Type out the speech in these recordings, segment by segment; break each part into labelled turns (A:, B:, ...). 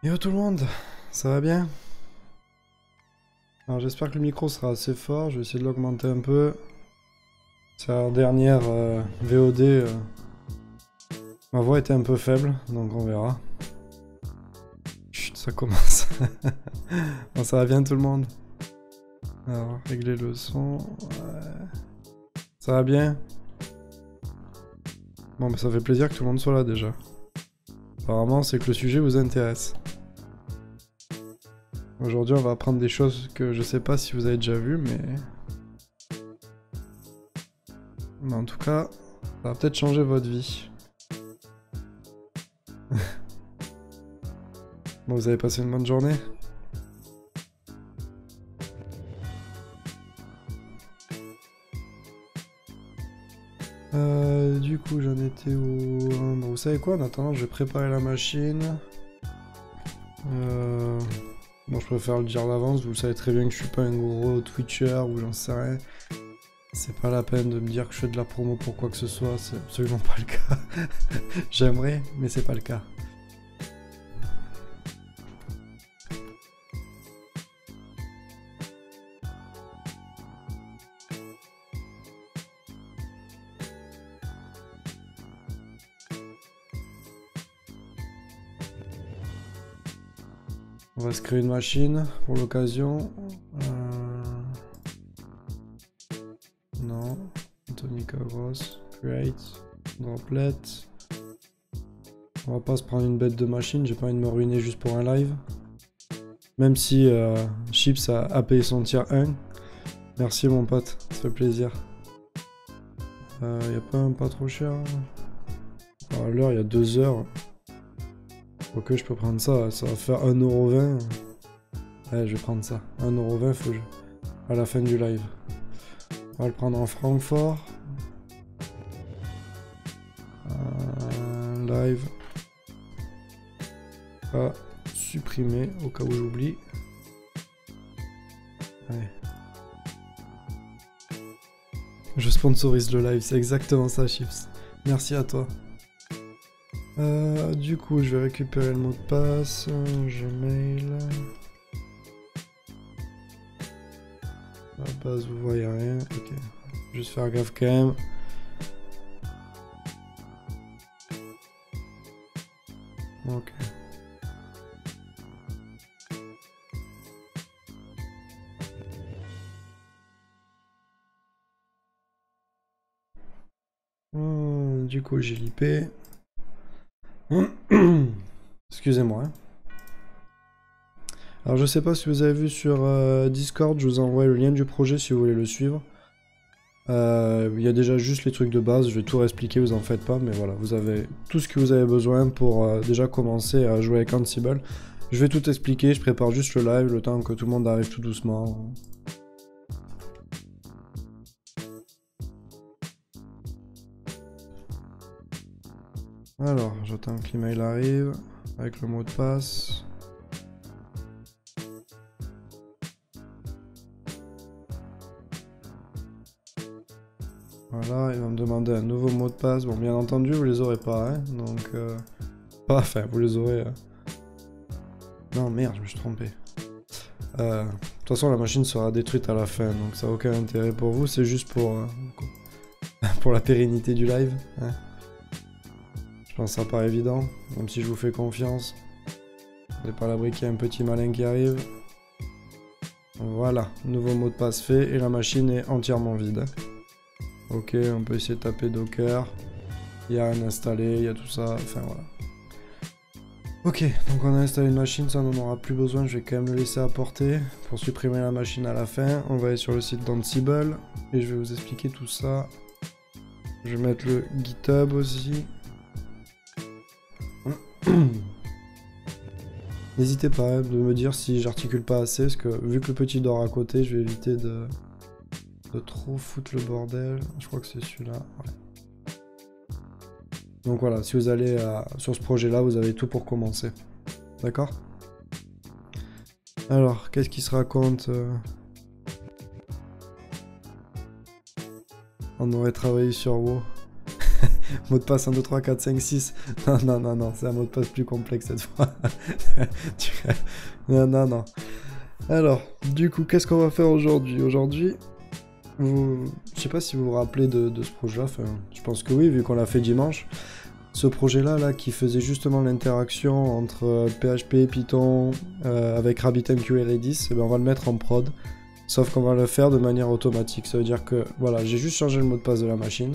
A: Yo tout le monde, ça va bien? Alors j'espère que le micro sera assez fort, je vais essayer de l'augmenter un peu. C'est la dernière VOD, ma voix était un peu faible, donc on verra. Chut, ça commence. Bon, ça va bien tout le monde? Alors, régler le son. Ouais. Ça va bien? Bon, bah, ça fait plaisir que tout le monde soit là déjà. Apparemment, c'est que le sujet vous intéresse. Aujourd'hui, on va apprendre des choses que je sais pas si vous avez déjà vues, mais en tout cas, ça va peut-être changer votre vie. Bon, vous avez passé une bonne journée? Du coup, j'en étais au... Bon, vous savez quoi? En attendant, je vais préparer la machine. Bon, je préfère le dire d'avance. Vous savez très bien que je suis pas un gros Twitcher ou j'en sais rien. C'est pas la peine de me dire que je fais de la promo pour quoi que ce soit. C'est absolument pas le cas. J'aimerais, mais c'est pas le cas. On va se créer une machine pour l'occasion. Non. Tonica Gross. Create. Droplet. On va pas se prendre une bête de machine. J'ai pas envie de me ruiner juste pour un live. Même si Chips a payé son tier 1. Merci mon pote, ça fait plaisir. Y a pas un pas trop cher? À l'heure, il y a 2 heures. Ok, je peux prendre ça, ça va faire 1,20€. Ouais, je vais prendre ça. 1,20€, faut que à la fin du live. On va le prendre en Francfort. Live. À supprimer au cas où j'oublie. Ouais. Je sponsorise le live, c'est exactement ça, Chips. Merci à toi. Du coup, je vais récupérer le mot de passe. Gmail. À la base, vous voyez rien. Ok. Juste faire gaffe quand même. Ok. Du coup, j'ai l'IP. Excusez-moi. Alors, je sais pas si vous avez vu sur Discord, je vous envoie le lien du projet si vous voulez le suivre. Il y a déjà juste les trucs de base, je vais tout réexpliquer, vous en faites pas, mais voilà, vous avez tout ce que vous avez besoin pour déjà commencer à jouer avec Ansible. Je vais tout expliquer, je prépare juste le live, le temps que tout le monde arrive tout doucement. Alors, j'attends que l'email arrive, avec le mot de passe. Voilà, il va me demander un nouveau mot de passe. Bon, bien entendu, vous les aurez pas, hein, donc... Pas, enfin, vous les aurez... Non, merde, je me suis trompé. De toute façon, la machine sera détruite à la fin, donc ça n'a aucun intérêt pour vous, c'est juste pour... pour la pérennité du live, hein. Je pense que ça paraît évident, même si je vous fais confiance. Vous n'êtes pas à l'abri qu'il y ait un petit malin qui arrive. Voilà, nouveau mot de passe fait, et la machine est entièrement vide. Ok, on peut essayer de taper Docker. Il y a rien installé, il y a tout ça, enfin voilà. Ok, donc on a installé une machine, ça on n'en aura plus besoin, je vais quand même le laisser à portée pour supprimer la machine à la fin. On va aller sur le site d'Ansible et je vais vous expliquer tout ça. Je vais mettre le GitHub aussi. N'hésitez pas de me dire si j'articule pas assez, parce que vu que le petit dort à côté, je vais éviter de trop foutre le bordel. Je crois que c'est celui-là. Ouais. Donc voilà, si vous allez sur ce projet-là, vous avez tout pour commencer. D'accord? Alors, qu'est-ce qui se raconte? On aurait travaillé sur WoW. Mot de passe 1, 2, 3, 4, 5, 6. Non, non, non, non, c'est un mot de passe plus complexe cette fois. Non, non, non. Alors, du coup, qu'est-ce qu'on va faire aujourd'hui? Aujourd'hui, je sais pas si vous vous rappelez de ce projet-là, enfin, je pense que oui, vu qu'on l'a fait dimanche. Ce projet-là, là, qui faisait justement l'interaction entre PHP et Python avec RabbitMQ et Redis, eh ben, on va le mettre en prod. Sauf qu'on va le faire de manière automatique. Ça veut dire que, voilà, j'ai juste changé le mot de passe de la machine.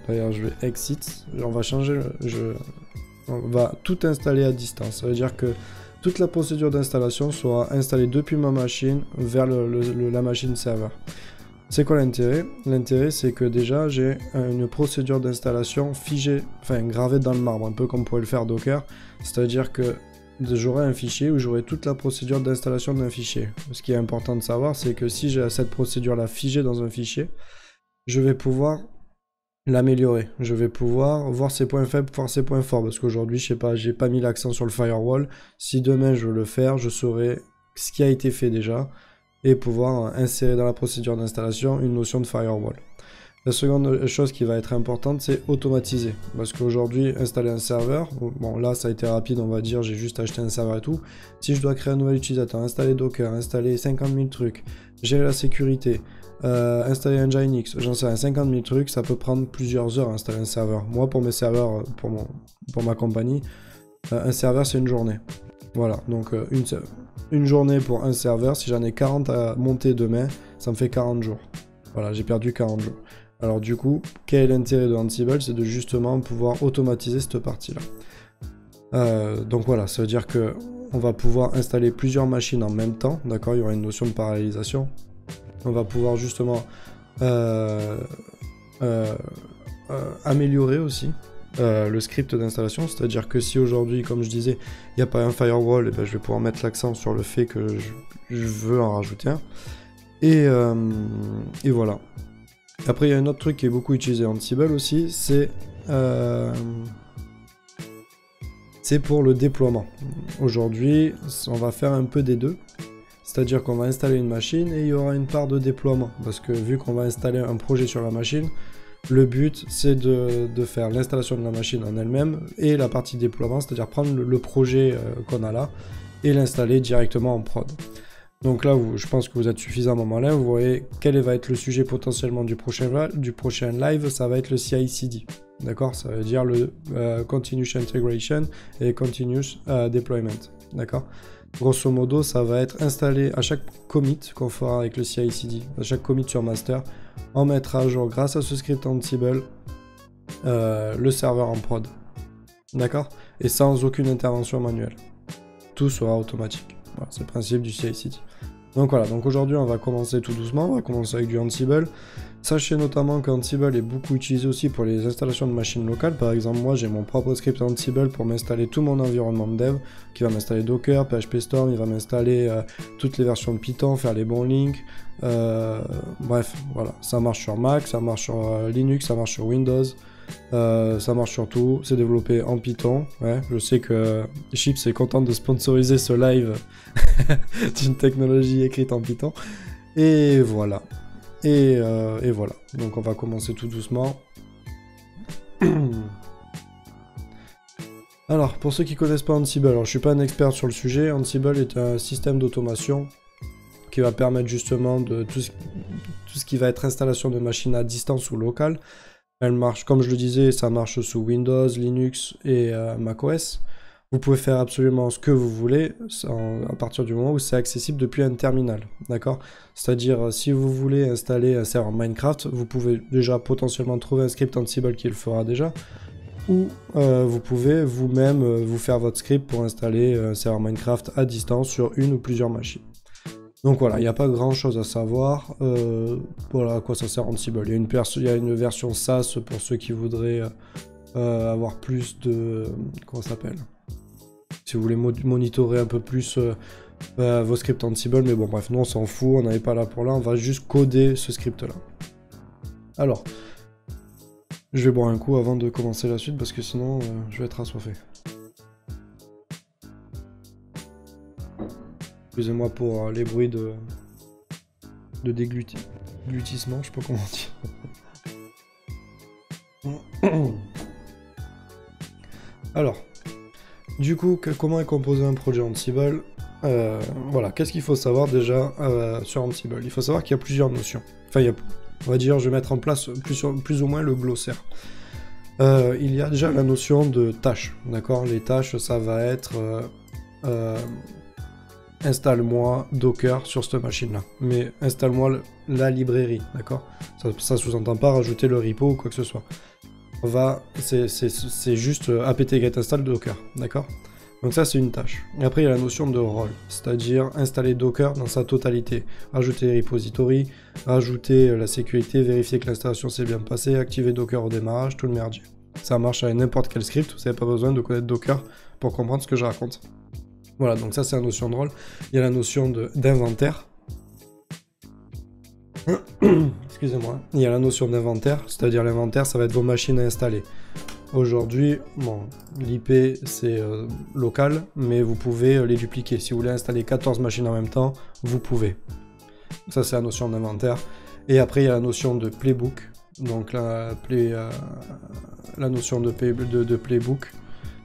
A: D'ailleurs, je vais exit. On va changer, on va tout installer à distance. Ça veut dire que toute la procédure d'installation sera installée depuis ma machine vers la machine serveur. C'est quoi l'intérêt? L'intérêt, c'est que déjà, j'ai une procédure d'installation figée, enfin gravée dans le marbre, un peu comme pourrait le faire Docker. C'est-à-dire que j'aurai un fichier où j'aurai toute la procédure d'installation d'un fichier. Ce qui est important de savoir, c'est que si j'ai cette procédure-là figée dans un fichier, je vais pouvoir l'améliorer. Je vais pouvoir voir ses points faibles, voir ses points forts. Parce qu'aujourd'hui, je sais pas, j'ai pas mis l'accent sur le firewall. Si demain je veux le faire, je saurai ce qui a été fait déjà et pouvoir insérer dans la procédure d'installation une notion de firewall. La seconde chose qui va être importante, c'est automatiser. Parce qu'aujourd'hui, installer un serveur, bon là ça a été rapide, on va dire, j'ai juste acheté un serveur et tout. Si je dois créer un nouvel utilisateur, installer Docker, installer 50 000 trucs, gérer la sécurité, installer un Nginx, j'en sais rien, 50 000 trucs, ça peut prendre plusieurs heures à installer un serveur. Moi, pour mes serveurs, pour ma compagnie, un serveur c'est une journée. Voilà, donc une journée pour un serveur, si j'en ai 40 à monter demain, ça me fait 40 jours. Voilà, j'ai perdu 40 jours. Alors du coup, quel est l'intérêt de Ansible? C'est de justement pouvoir automatiser cette partie-là. Donc voilà, ça veut dire que on va pouvoir installer plusieurs machines en même temps, d'accord? Il y aura une notion de parallélisation. On va pouvoir justement améliorer aussi le script d'installation, c'est-à-dire que si aujourd'hui, comme je disais, il n'y a pas un firewall, et ben, je vais pouvoir mettre l'accent sur le fait que je veux en rajouter un. Et voilà. Après, il y a un autre truc qui est beaucoup utilisé en Ansible aussi, c'est pour le déploiement. Aujourd'hui, on va faire un peu des deux. C'est-à-dire qu'on va installer une machine et il y aura une part de déploiement. Parce que vu qu'on va installer un projet sur la machine, le but c'est de faire l'installation de la machine en elle-même et la partie déploiement, c'est-à-dire prendre le projet qu'on a là et l'installer directement en prod. Donc là, je pense que vous êtes suffisamment malin, vous voyez quel va être le sujet potentiellement du prochain live, ça va être le CI/CD. D'accord? Ça veut dire le Continuous Integration et Continuous Deployment. D'accord? Grosso modo, ça va être installé à chaque commit qu'on fera avec le CI/CD, à chaque commit sur master, on mettra à jour grâce à ce script Ansible le serveur en prod. D'accord? Et sans aucune intervention manuelle. Tout sera automatique. Voilà, c'est le principe du CI/CD. Donc voilà, donc aujourd'hui on va commencer tout doucement, on va commencer avec du Ansible. Sachez notamment qu'Ansible est beaucoup utilisé aussi pour les installations de machines locales. Par exemple, moi j'ai mon propre script Ansible pour m'installer tout mon environnement de dev, qui va m'installer Docker, PHP Storm, il va m'installer toutes les versions de Python, faire les bons links. Bref, voilà, ça marche sur Mac, ça marche sur Linux, ça marche sur Windows. Ça marche sur tout, c'est développé en Python. Ouais, je sais que Chips est content de sponsoriser ce live d'une technologie écrite en Python. Et voilà. Et voilà. Donc on va commencer tout doucement. Alors, pour ceux qui connaissent pas Ansible, alors je suis pas un expert sur le sujet. Ansible est un système d'automation qui va permettre justement de tout ce qui va être installation de machines à distance ou locale. Elle marche, comme je le disais, ça marche sous Windows, Linux et macOS. Vous pouvez faire absolument ce que vous voulez à partir du moment où c'est accessible depuis un terminal, d'accord? C'est-à-dire, si vous voulez installer un serveur Minecraft, vous pouvez déjà potentiellement trouver un script Ansible qui le fera déjà, ou vous pouvez vous-même vous faire votre script pour installer un serveur Minecraft à distance sur une ou plusieurs machines. Donc voilà, il n'y a pas grand chose à savoir. Voilà à quoi ça sert Ansible. Il y a une version SaaS pour ceux qui voudraient avoir plus de... Comment ça s'appelle? Si vous voulez monitorer un peu plus vos scripts Ansible. Mais bon, bref, nous on s'en fout, on n'avait pas là pour là. On va juste coder ce script-là. Alors, je vais boire un coup avant de commencer la suite parce que sinon je vais être assoiffé. Excusez-moi pour les bruits de déglutissement, je sais pas comment dire. Alors, du coup, comment est composé un projet Ansible? Voilà, qu'est-ce qu'il faut savoir déjà sur Ansible? Il faut savoir qu'il y a plusieurs notions. Enfin, on va dire, je vais mettre en place plus ou moins le glossaire. Il y a déjà la notion de tâches, d'accord? Les tâches, ça va être installe-moi Docker sur cette machine-là. Mais installe-moi la librairie, d'accord? Ça sous-entend pas rajouter le repo ou quoi que ce soit. C'est juste apt-get install Docker, d'accord? Donc ça, c'est une tâche. Et après, il y a la notion de rôle, c'est-à-dire installer Docker dans sa totalité. Rajouter les repositories, rajouter la sécurité, vérifier que l'installation s'est bien passée, activer Docker au démarrage, tout le merdier. Ça marche avec n'importe quel script, vous n'avez pas besoin de connaître Docker pour comprendre ce que je raconte. Voilà, donc ça, c'est la notion de rôle. Il y a la notion d'inventaire. Excusez-moi. Il y a la notion d'inventaire, c'est-à-dire l'inventaire, ça va être vos machines à installer. Aujourd'hui, bon, l'IP c'est local, mais vous pouvez les dupliquer. Si vous voulez installer 14 machines en même temps, vous pouvez. Ça, c'est la notion d'inventaire. Et après, il y a la notion de playbook. Donc la notion de playbook,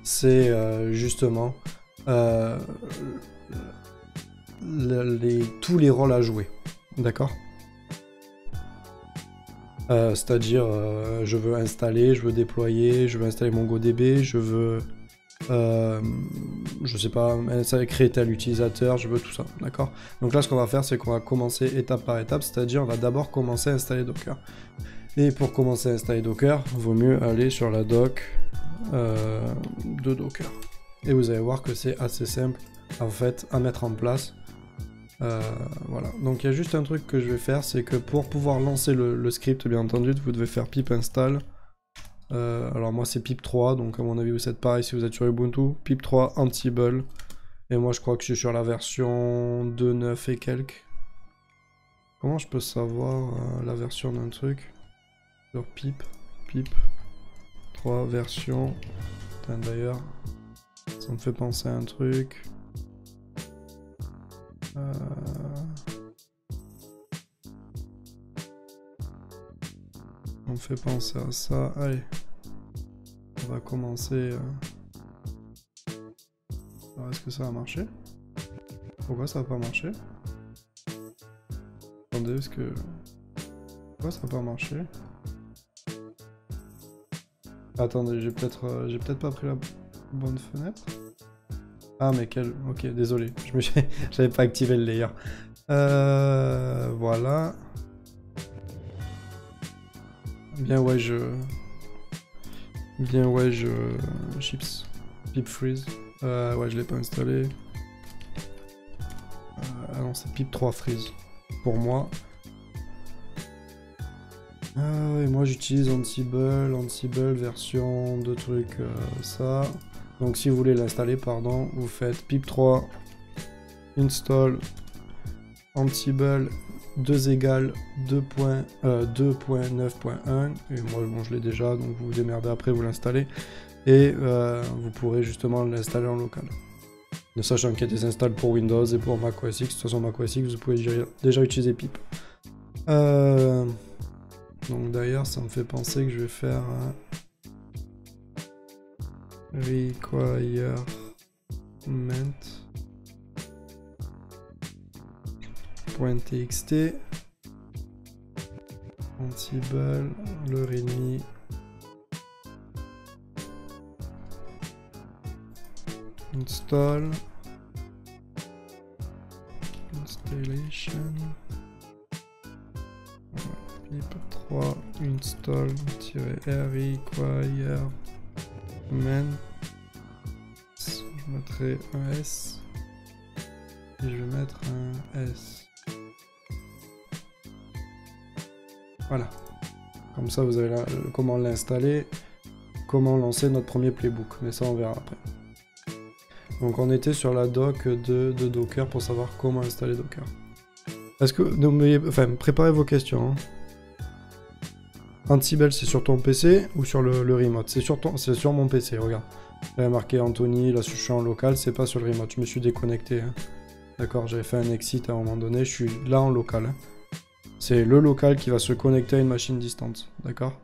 A: c'est justement tous les rôles à jouer. D'accord? C'est-à-dire, je veux installer, je veux déployer, je veux installer MongoDB, je veux, je sais pas, créer tel utilisateur, je veux tout ça, d'accord? Donc là, ce qu'on va faire, c'est qu'on va commencer étape par étape, c'est-à-dire, on va d'abord commencer à installer Docker. Et pour commencer à installer Docker, il vaut mieux aller sur la doc de Docker. Et vous allez voir que c'est assez simple, en fait, à mettre en place. Voilà, donc il y a juste un truc que je vais faire, c'est que pour pouvoir lancer le script, bien entendu, vous devez faire pip install. Alors moi c'est pip 3, donc à mon avis vous êtes pareil si vous êtes sur Ubuntu. Pip 3 Ansible. Et moi je crois que je suis sur la version 2.9 et quelques. Comment je peux savoir la version d'un truc? Sur pip 3 version. D'ailleurs, ça me fait penser à un truc. On me fait penser à ça. Allez, on va commencer. Alors, est-ce que ça va marcher? Pourquoi ça va pas marcher? Attendez, est-ce que... Pourquoi ça va pas marcher? Attendez, j'ai peut-être pas pris la bonne fenêtre. Ah mais quel... Ok, désolé, j'avais pas activé le layer. Voilà. Bien ouais chips. Pip freeze. Ouais, je l'ai pas installé. Ah non, c'est pip 3 freeze. Pour moi. Et moi j'utilise Ansible version de trucs ça. Donc si vous voulez l'installer, pardon, vous faites pip 3 install Ansible 2 égale 2.9.1 et moi bon, je l'ai déjà, donc vous vous démerdez après, vous l'installez et vous pourrez justement l'installer en local. Ne sachant qu'il y a des installs pour Windows et pour Mac OS X, de toute façon Mac OS X vous pouvez déjà utiliser pip. Donc d'ailleurs ça me fait penser que je vais faire requirement .txt Ansible, le readme install installation pip 3 install-requirement, je mettrai un S et je vais mettre un S. Voilà, comme ça vous avez comment l'installer, comment lancer notre premier playbook, mais ça on verra après. Donc on était sur la doc de Docker pour savoir comment installer Docker. Est-ce que, enfin, préparez vos questions. Hein. Ansible c'est sur ton PC ou sur le remote? C'est sur mon PC, regarde. J'avais marqué Anthony, là je suis en local, c'est pas sur le remote, je me suis déconnecté. Hein. D'accord, j'avais fait un exit à un moment donné, je suis là en local. Hein. C'est le local qui va se connecter à une machine distante, d'accord?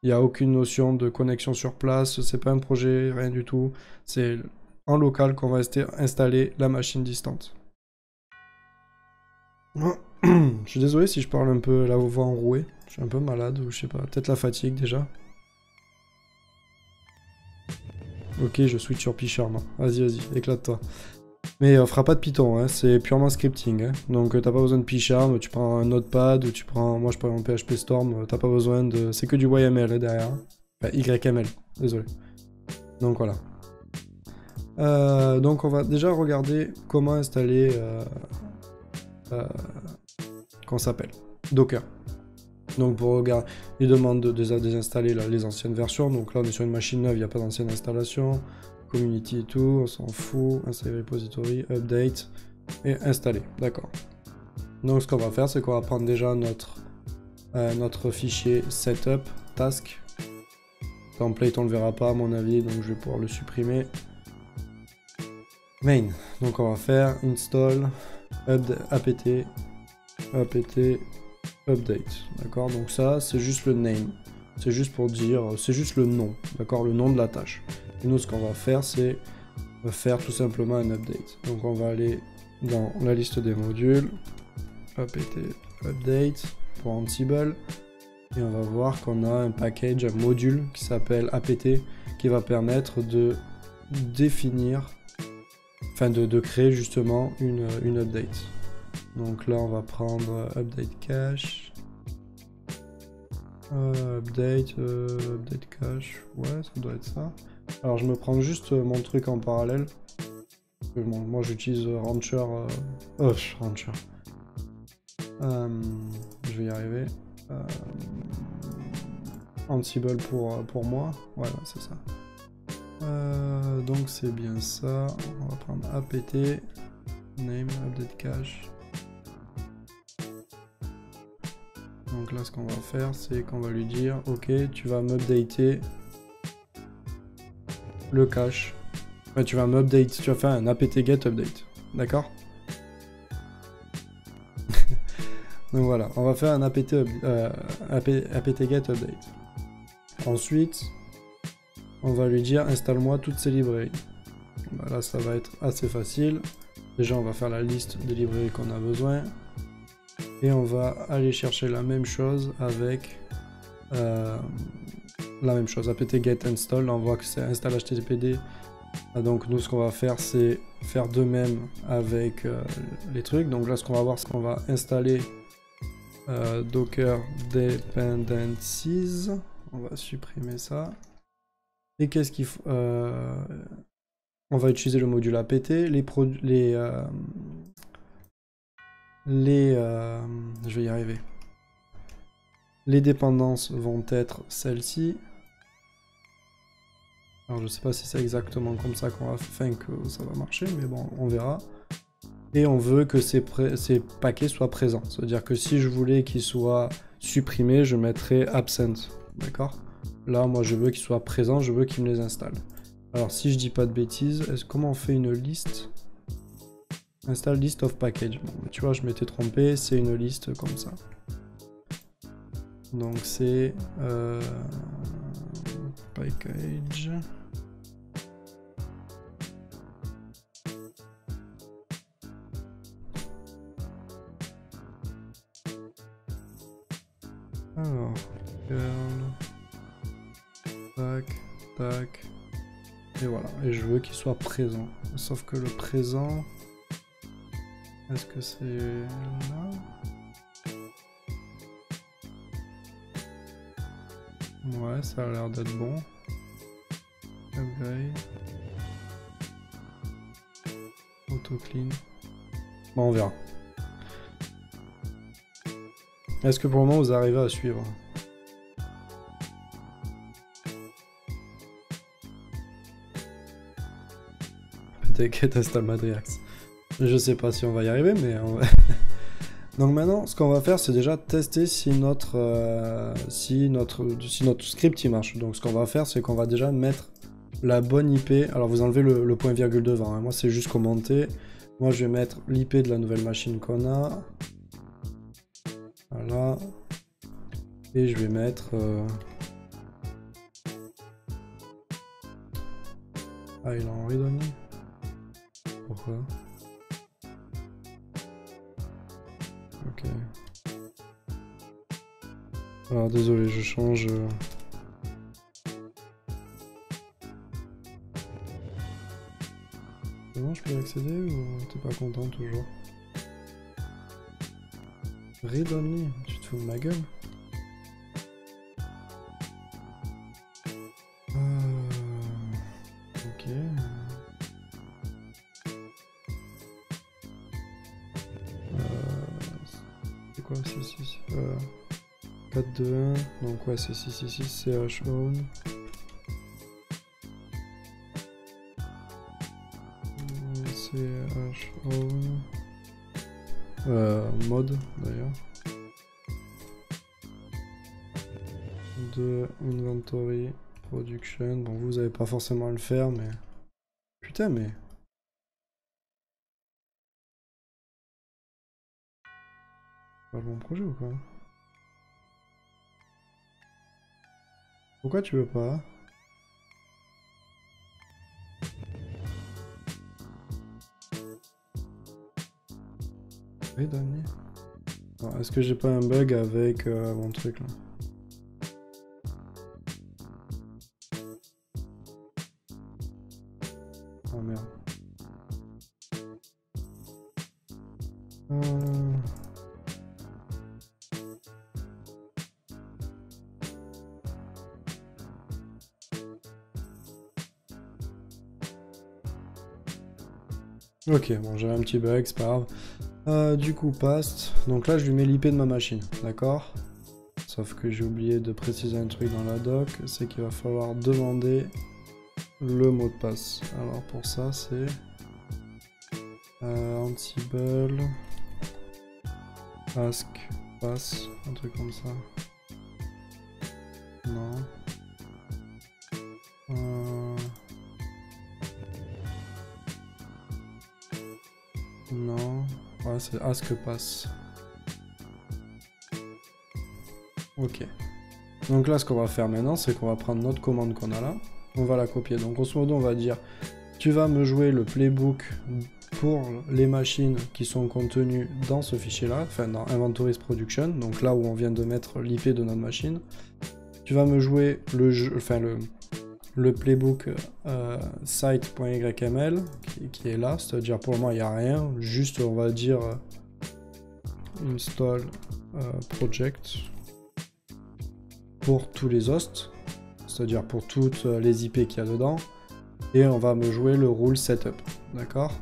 A: Il n'y a aucune notion de connexion sur place, c'est pas un projet, rien du tout. C'est en local qu'on va installer la machine distante. Je suis désolé si je parle un peu la voix enrouée. Je suis un peu malade ou je sais pas, peut-être la fatigue déjà. Ok, je switch sur PyCharm. Vas-y, éclate-toi. Mais on fera pas de Python, hein, c'est purement scripting. Hein. Donc t'as pas besoin de PyCharm, tu prends un Notepad ou tu prends... Moi je prends un PHP Storm, t'as pas besoin de... C'est que du YML hein, derrière. Enfin, YML, désolé. Donc voilà. Donc on va déjà regarder comment installer... qu'on s'appelle Docker. Donc pour regarder, il demande de désinstaller les anciennes versions. Donc là on est sur une machine neuve, il n'y a pas d'ancienne installation. Community et tout, on s'en fout. Installer repository, update et installer. D'accord. Donc ce qu'on va faire, c'est qu'on va prendre déjà notre fichier setup task. Template on le verra pas à mon avis, donc je vais pouvoir le supprimer. Main. Donc on va faire install apt update. D'accord. Donc ça c'est juste le name. C'est juste pour dire, c'est juste le nom. D'accord, le nom de la tâche. Et nous, ce qu'on va faire, c'est faire tout simplement un update. Donc, on va aller dans la liste des modules, apt update pour Ansible, et on va voir qu'on a un package, un module qui s'appelle apt, qui va permettre de définir, enfin de créer justement une update. Donc là, on va prendre update cache. Update cache, ouais, ça doit être ça. Alors je me prends juste mon truc en parallèle. Moi j'utilise Rancher. Rancher. Je vais y arriver. Ansible pour moi. Voilà, c'est ça. Donc c'est bien ça. On va prendre apt name update cache. Donc là, ce qu'on va faire, c'est qu'on va lui dire, ok, tu vas m'updater le cache. Enfin, tu vas m'update, tu vas faire un apt get update. D'accord? Donc voilà, on va faire un apt get update. Ensuite, on va lui dire, installe-moi toutes ces librairies. Bah là, ça va être assez facile. Déjà, on va faire la liste des librairies qu'on a besoin. Et on va aller chercher la même chose avec apt get install. On voit que c'est install httpd. Donc nous ce qu'on va faire c'est faire de même avec les trucs. Donc là ce qu'on va voir c'est qu'on va installer docker dependencies. On va supprimer ça. Et qu'est-ce qu'il faut on va utiliser le module apt. Je vais y arriver. Les dépendances vont être celles-ci. Alors je sais pas si c'est exactement comme ça qu'on va faire, que ça va marcher, mais bon, on verra. Et on veut que ces paquets soient présents. C'est-à-dire que si je voulais qu'ils soient supprimés, je mettrais absent. D'accord? Là, moi, je veux qu'ils soient présents, je veux qu'ils me les installent. Alors si je dis pas de bêtises, comment on fait une liste? Install list of package. Bon, tu vois, je m'étais trompé, c'est une liste comme ça. Donc c'est package. Alors, curl, tac, tac, et voilà. Et je veux qu'il soit présent. Sauf que le présent, est-ce que c'est là? Ouais, ça a l'air d'être bon. Upgrade. Auto clean. Bon, on verra. Est-ce que pour le moment vous arrivez à suivre? Peut-être installe Madriax. Je sais pas si on va y arriver, mais on va... Donc maintenant, ce qu'on va faire, c'est déjà tester si notre script il marche. Donc ce qu'on va faire, c'est qu'on va déjà mettre la bonne IP. Alors vous enlevez le point virgule devant. Hein. Moi, c'est juste commenter. Moi, je vais mettre l'IP de la nouvelle machine qu'on a. Voilà. Et je vais mettre Ah, il est en read-only. Pourquoi? Ok. Alors désolé, je change. C'est bon, je peux y accéder ou t'es pas content toujours? Read-only? Tu te fous de ma gueule? Ok. C'est quoi? 666 421. Donc ouais, c'est 666 CH own. CH own. Mode d'ailleurs. De inventory production. Bon, vous avez pas forcément à le faire, mais. Putain, mais. Pas mon projet ou quoi? Pourquoi tu veux pas? Oui, Dani. Est-ce que j'ai pas un bug avec mon truc là? Oh merde. Ok, bon, j'avais un petit bug, c'est pas grave. Du coup, past. Donc là, je lui mets l'IP de ma machine, d'accord? Sauf que j'ai oublié de préciser un truc dans la doc, c'est qu'il va falloir demander le mot de passe. Alors pour ça, c'est Ansible ask pass, un truc comme ça. Non. Non. Ouais, c'est ask pass. Ok. Donc là, ce qu'on va faire maintenant, c'est qu'on va prendre notre commande qu'on a là. On va la copier. Donc, grosso modo, on va dire tu vas me jouer le playbook pour les machines qui sont contenues dans ce fichier-là, enfin dans Inventories Production, donc là où on vient de mettre l'IP de notre machine. Tu vas me jouer le jeu, enfin le playbook site.yml qui est là, c'est-à-dire pour le moment il n'y a rien, juste on va dire install project pour tous les hosts, c'est-à-dire pour toutes les IP qu'il y a dedans, et on va me jouer le rule setup, d'accord?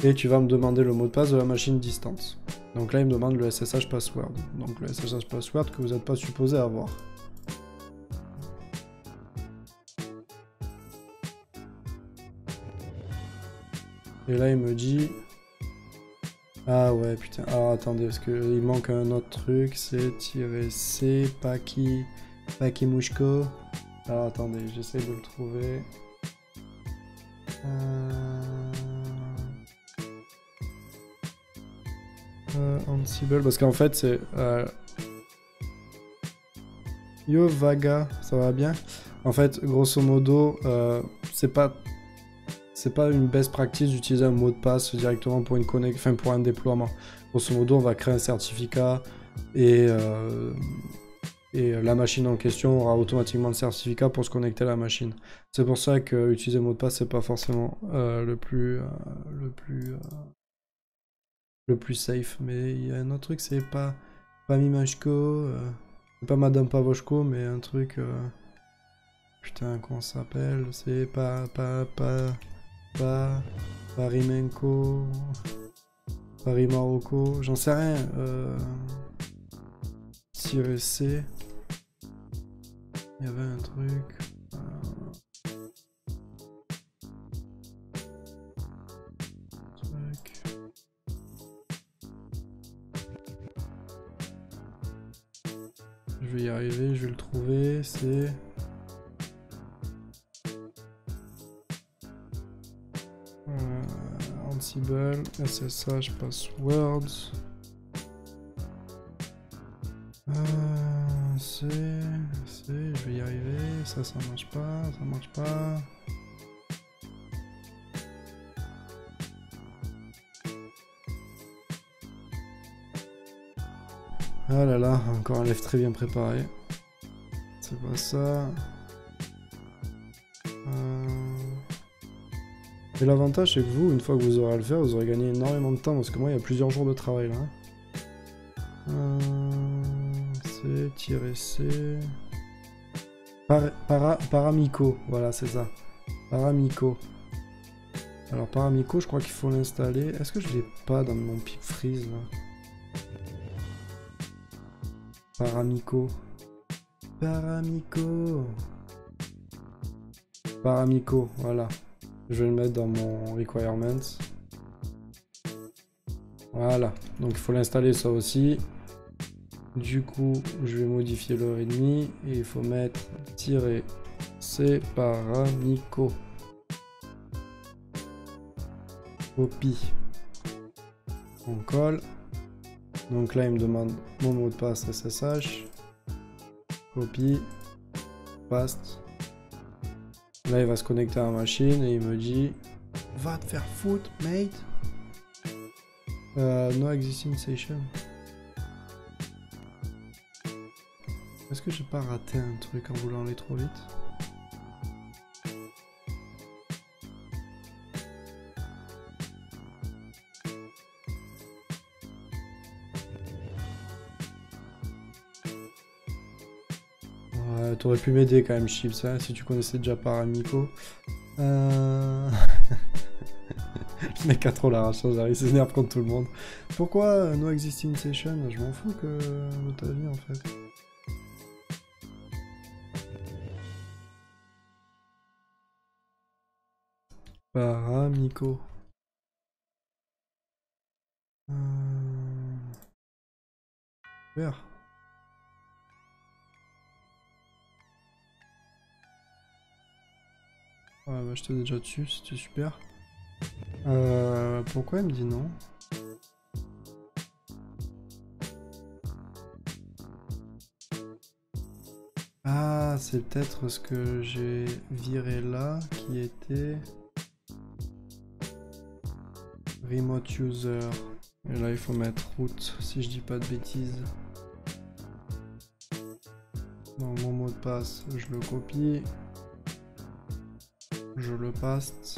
A: Et tu vas me demander le mot de passe de la machine distance. Donc là il me demande le SSH password, donc le SSH password que vous n'êtes pas supposé avoir. Et là il me dit... Ah ouais putain, alors attendez, parce qu'il manque un autre truc, c'est -c, Pakimushko. Alors attendez, j'essaie de le trouver. Ansible, parce qu'en fait c'est... Yo Vaga, ça va bien? En fait, grosso modo, c'est pas une best practice d'utiliser un mot de passe directement pour une enfin pour un déploiement. Grosso modo, on va créer un certificat et la machine en question aura automatiquement le certificat pour se connecter à la machine. C'est pour ça que utiliser mot de passe c'est pas forcément le plus safe. Mais il y a un autre truc, c'est pas Mimashko, c'est pas Madame Pavoshko, mais un truc putain comment ça s'appelle, c'est Parimenko, Parimaroko, j'en sais rien. -c. Il y avait un truc. Je vais y arriver, je vais le trouver. C'est. Ansible, SSH, passwords. je vais y arriver. Ça marche pas, ça marche pas. Ah là là, encore un live très bien préparé. C'est pas ça. Et l'avantage c'est que vous, une fois que vous aurez à le faire, vous aurez gagné énormément de temps parce que moi il y a plusieurs jours de travail là. C-C. Paramico, voilà c'est ça. Paramico. Alors Paramico, je crois qu'il faut l'installer. Est-ce que je l'ai pas dans mon pip freeze là? Paramico. Paramico. Paramico, voilà. Je vais le mettre dans mon requirements. Voilà. Donc il faut l'installer ça aussi. Du coup, je vais modifier le readme et il faut mettre -c Paramico. Copie. On colle. Donc là, il me demande mon mot de passe SSH. Copie. Paste. Là, il va se connecter à la machine et il me dit va te faire foutre, mate. No existing session. Est-ce que j'ai pas raté un truc en voulant aller trop vite? Ouais, t'aurais pu m'aider quand même, Chips, hein, si tu connaissais déjà Paramico. Le mec a trop la rage, il s'énerve contre tout le monde. Pourquoi no existing session? Je m'en fous que de ta vie en fait. Paramico. Vert. Ouais, bah j'étais déjà dessus, c'était super. Pourquoi il me dit non? Ah, c'est peut-être ce que j'ai viré là, qui était remote user. Et là, il faut mettre root, si je dis pas de bêtises. Dans mon mot de passe, je le copie. Je le paste.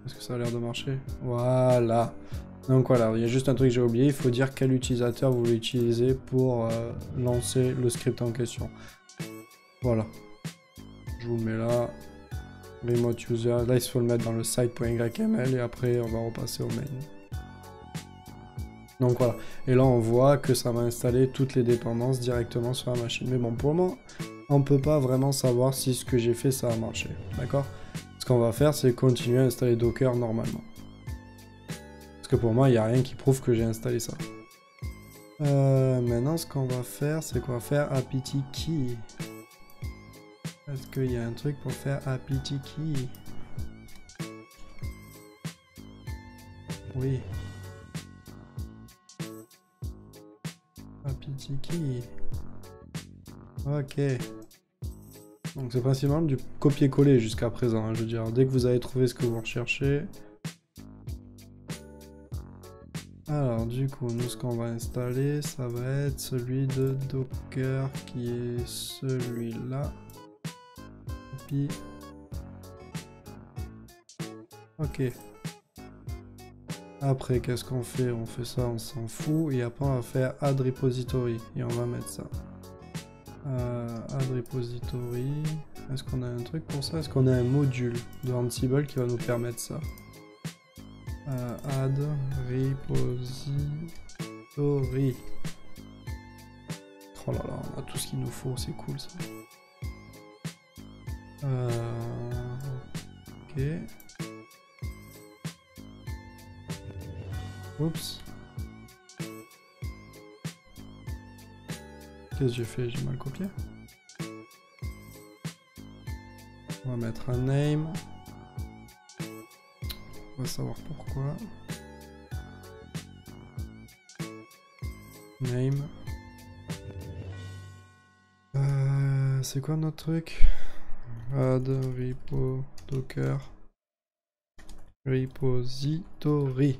A: Est-ce que ça a l'air de marcher? Voilà. Donc voilà, il y a juste un truc que j'ai oublié, il faut dire quel utilisateur vous voulez utiliser pour lancer le script en question. Voilà. Je vous le mets là. Remote user, là il faut le mettre dans le site.yml et après on va repasser au main. Donc voilà, et là on voit que ça va installer toutes les dépendances directement sur la machine. Mais bon, pour le moment, on peut pas vraiment savoir si ce que j'ai fait ça a marché, d'accord? Ce qu'on va faire, c'est continuer à installer Docker normalement. Parce que pour moi, il n'y a rien qui prouve que j'ai installé ça. Maintenant, ce qu'on va faire, c'est qu'on va faire apt key. Est-ce qu'il y a un truc pour faire apt key? Oui. apt key. Ok. Donc c'est principalement du copier-coller jusqu'à présent, hein, je veux dire. Dès que vous avez trouvé ce que vous recherchez. Alors du coup, nous ce qu'on va installer, ça va être celui de Docker qui est celui-là. Puis... Ok. Après, qu'est-ce qu'on fait? On fait ça, on s'en fout. Et après, on va faire add repository. Et on va mettre ça. Add repository. Est-ce qu'on a un truc pour ça? Est-ce qu'on a un module de Ansible qui va nous permettre ça? Add repository. Oh là là, on a tout ce qu'il nous faut, c'est cool ça. Ok. Oups. Qu'est-ce que j'ai fait? J'ai mal copié. On va mettre un name. On va savoir pourquoi. Name. C'est quoi notre truc? Add repo docker repository.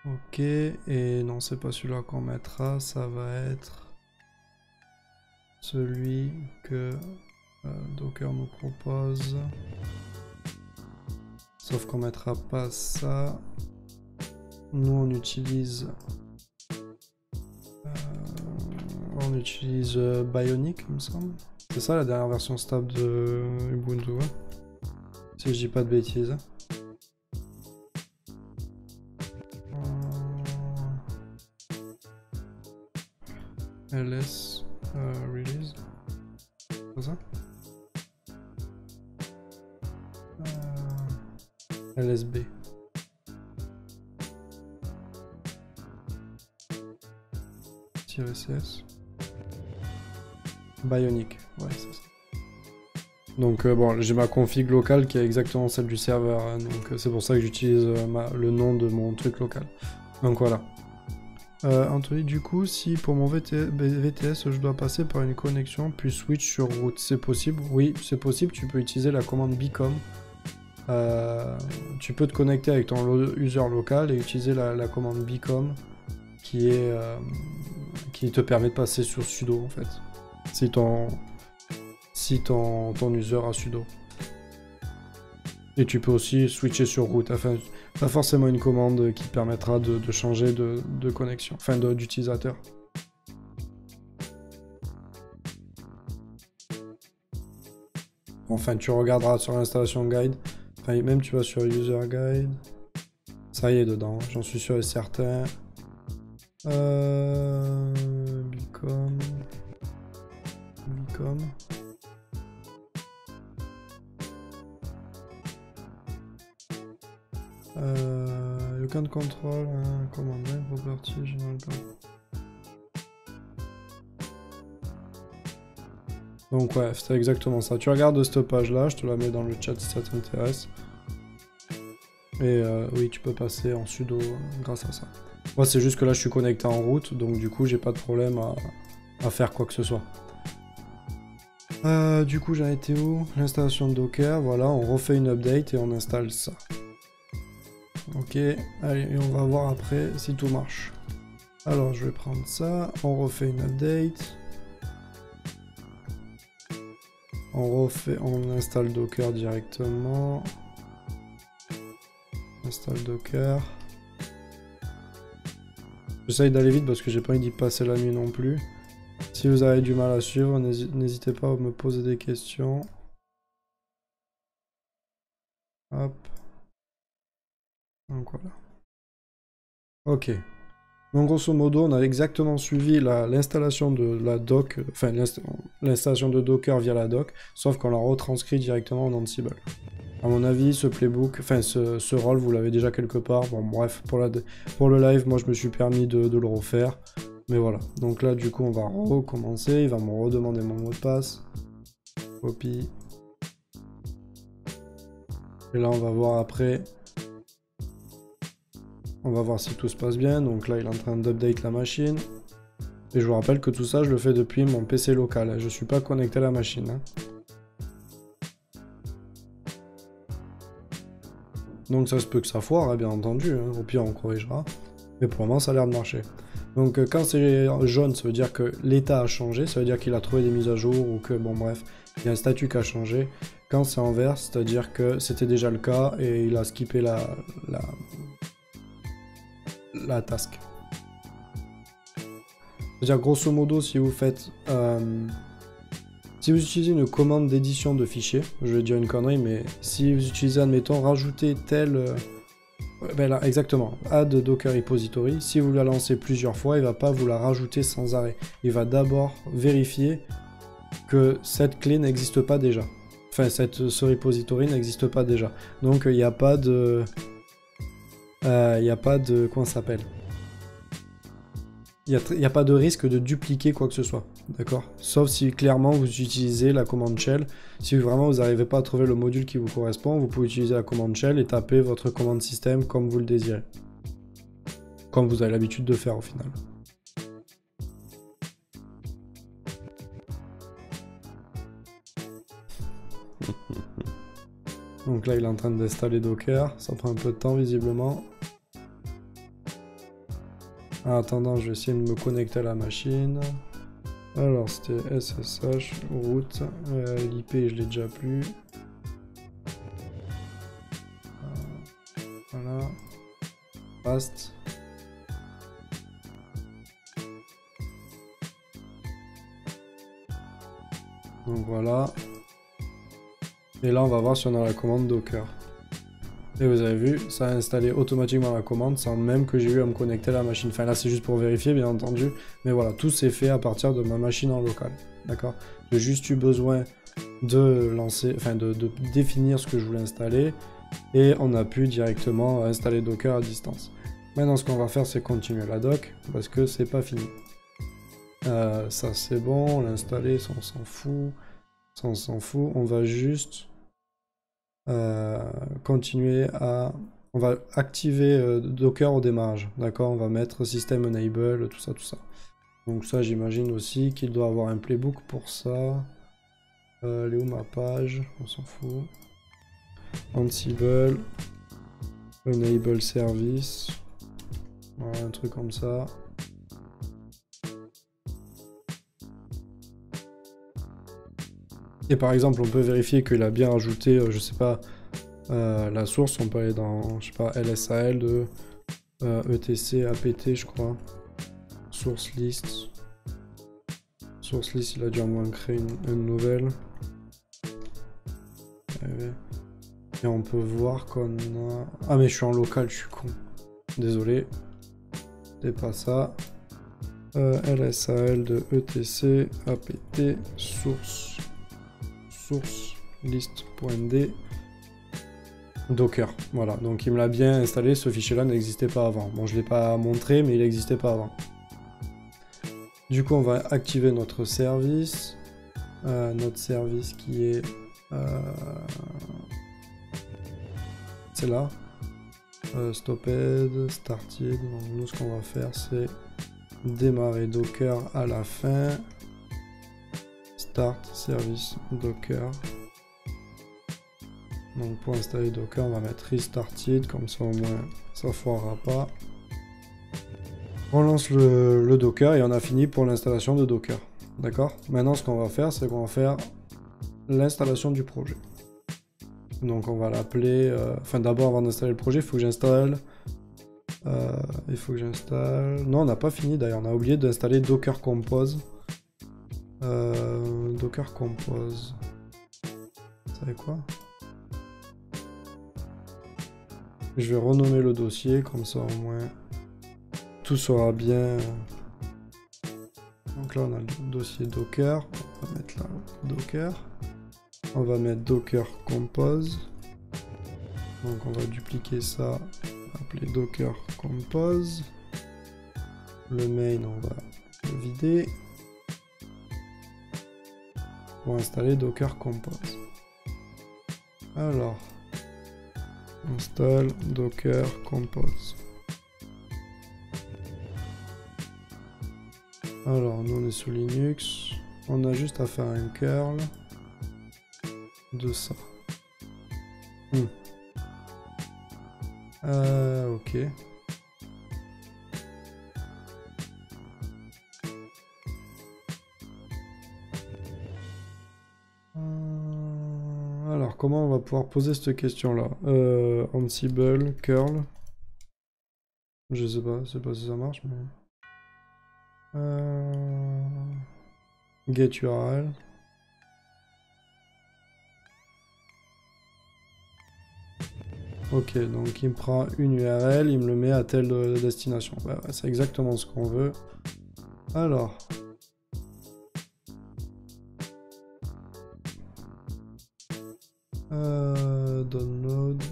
A: Ok, et non, c'est pas celui-là qu'on mettra, ça va être celui que Docker nous propose. Sauf qu'on mettra pas ça. Nous, on utilise Bionic, il me semble. C'est ça la dernière version stable de Ubuntu, hein, si je dis pas de bêtises. LS release. C'est ça? LSB. -cs. Bionic, ouais, c'est ça. Donc bon, j'ai ma config locale qui est exactement celle du serveur, hein, donc c'est pour ça que j'utilise le nom de mon truc local. Donc voilà. Anthony, du coup, si pour mon VTS je dois passer par une connexion puis switch sur route, c'est possible? Oui, c'est possible, tu peux utiliser la commande bcom. Tu peux te connecter avec ton user local et utiliser la commande bcom qui te permet de passer sur sudo en fait. Si ton user a sudo. Et tu peux aussi switcher sur route. Enfin, pas forcément une commande qui permettra de changer de connexion, enfin d'utilisateur. Enfin, tu regarderas sur l'installation guide. Enfin, même tu vas sur user guide. Ça y est dedans, j'en suis sûr et certain. Bcom. You can control command line property general. Donc ouais, c'est exactement ça. Tu regardes cette page là, je te la mets dans le chat si ça t'intéresse. Et oui, tu peux passer en sudo grâce à ça. Moi, c'est juste que là, je suis connecté en route, donc du coup, j'ai pas de problème à faire quoi que ce soit. Du coup, j'en étais où? L'installation de Docker, voilà, on refait une update et on installe ça. Ok, allez, et on va voir après si tout marche. Alors, je vais prendre ça, on refait une update. On installe Docker directement. Installe Docker. J'essaye d'aller vite parce que j'ai pas envie d'y passer la nuit non plus. Si vous avez du mal à suivre, n'hésitez pas à me poser des questions. Hop. Donc voilà. Ok. Donc grosso modo, on a exactement suivi l'installation de la doc, enfin l'installation de Docker via la doc, sauf qu'on l'a retranscrit directement en Ansible. À mon avis, ce playbook, enfin ce rôle, vous l'avez déjà quelque part. Bon, bref, pour le live, moi je me suis permis de le refaire. Mais voilà. Donc là, du coup, on va recommencer. Il va me redemander mon mot de passe. Copie. Et là, on va voir après. On va voir si tout se passe bien. Donc là, il est en train d'update la machine. Et je vous rappelle que tout ça, je le fais depuis mon PC local. Je ne suis pas connecté à la machine. Hein. Donc ça se peut que ça foire, hein, bien entendu. Hein. Au pire, on corrigera. Mais pour le moment, ça a l'air de marcher. Donc quand c'est jaune, ça veut dire que l'état a changé. Ça veut dire qu'il a trouvé des mises à jour ou que, bon bref, il y a un statut qui a changé. Quand c'est en vert, c'est-à-dire que c'était déjà le cas et il a skippé la task. C'est-à-dire grosso modo, si vous faites... si vous utilisez une commande d'édition de fichiers, je vais dire une connerie, mais si vous utilisez, admettons, rajouter tel... ben là, exactement, add Docker repository, si vous la lancez plusieurs fois, il ne va pas vous la rajouter sans arrêt. Il va d'abord vérifier que cette clé n'existe pas déjà. Enfin, ce repository n'existe pas déjà. Donc, il n'y a pas de... comment ça s'appelle? Il n'y a pas de risque de dupliquer quoi que ce soit, d'accord? Sauf si clairement vous utilisez la commande shell. Si vraiment vous n'arrivez pas à trouver le module qui vous correspond, vous pouvez utiliser la commande shell et taper votre commande système comme vous le désirez. Comme vous avez l'habitude de faire au final. Donc là il est en train d'installer Docker, ça prend un peu de temps visiblement. En attendant, je vais essayer de me connecter à la machine. Alors, c'était SSH, route, l'IP, je l'ai déjà plus. Voilà. Fast. Donc voilà. Et là, on va voir si on a la commande Docker. Et vous avez vu, ça a installé automatiquement la commande sans même que j'ai eu à me connecter à la machine. Enfin là, c'est juste pour vérifier, bien entendu. Mais voilà, tout s'est fait à partir de ma machine en local. D'accord? J'ai juste eu besoin de lancer, enfin de définir ce que je voulais installer. Et on a pu directement installer Docker à distance. Maintenant, ce qu'on va faire, c'est continuer la doc, parce que c'est pas fini. Ça, c'est bon, on l'a installé, ça, on s'en fout. Ça, on s'en fout. On va juste continuer à... On va activer Docker au démarrage, d'accord? On va mettre System Enable, tout ça, tout ça. Donc ça, j'imagine aussi qu'il doit avoir un playbook pour ça. Elle est où ma page? On s'en fout. Ansible, Enable Service, voilà, un truc comme ça. Et par exemple, on peut vérifier qu'il a bien rajouté, je sais pas, la source. On peut aller dans, je sais pas, LSAL de ETC, APT, je crois. Source list. Source list, il a dû au moins créer une nouvelle. Et on peut voir qu'on a... Ah mais je suis en local, je suis con. Désolé. C'est pas ça. LSAL de ETC, APT, source list.d Docker. Voilà, donc il me l'a bien installé, ce fichier-là n'existait pas avant. Bon, je ne l'ai pas montré, mais il n'existait pas avant. Du coup, on va activer notre service. Notre service qui est... c'est là. Stopped, started. Donc nous, ce qu'on va faire, c'est démarrer Docker à la fin. Start service Docker. Donc pour installer Docker, on va mettre restarted, comme ça au moins ça foirera pas. On lance le Docker et on a fini pour l'installation de Docker. D'accord? Maintenant, ce qu'on va faire, c'est qu'on va faire l'installation du projet. Donc on va l'appeler... Enfin d'abord, avant d'installer le projet, il faut que j'installe... Non, on n'a pas fini d'ailleurs, on a oublié d'installer Docker Compose. Docker Compose. Vous savez quoi? Je vais renommer le dossier, comme ça au moins tout sera bien. Donc là on a le dossier Docker, on va mettre là Docker. On va mettre Docker Compose. Donc on va dupliquer ça, appeler Docker Compose. Le main on va le vider. Pour installer Docker Compose. Alors, install Docker Compose. Alors, nous on est sous Linux. On a juste à faire un curl de ça. Ok. Alors, comment on va pouvoir poser cette question-là? Ansible, curl. Je sais pas si ça marche, mais... get URL. Ok, donc il me prend une URL, il me le met à telle destination. Bah, c'est exactement ce qu'on veut. Alors... download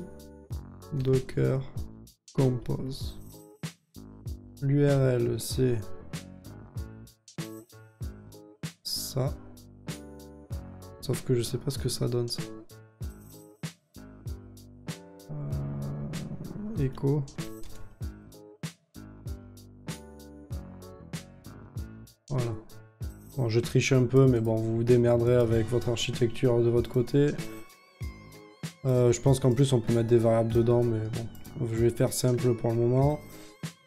A: Docker Compose. L'URL c'est ça. Sauf que je sais pas ce que ça donne ça. Echo. Voilà. Bon, je triche un peu, mais bon, vous vous démerderez avec votre architecture de votre côté. Je pense qu'en plus on peut mettre des variables dedans, mais bon, je vais faire simple pour le moment.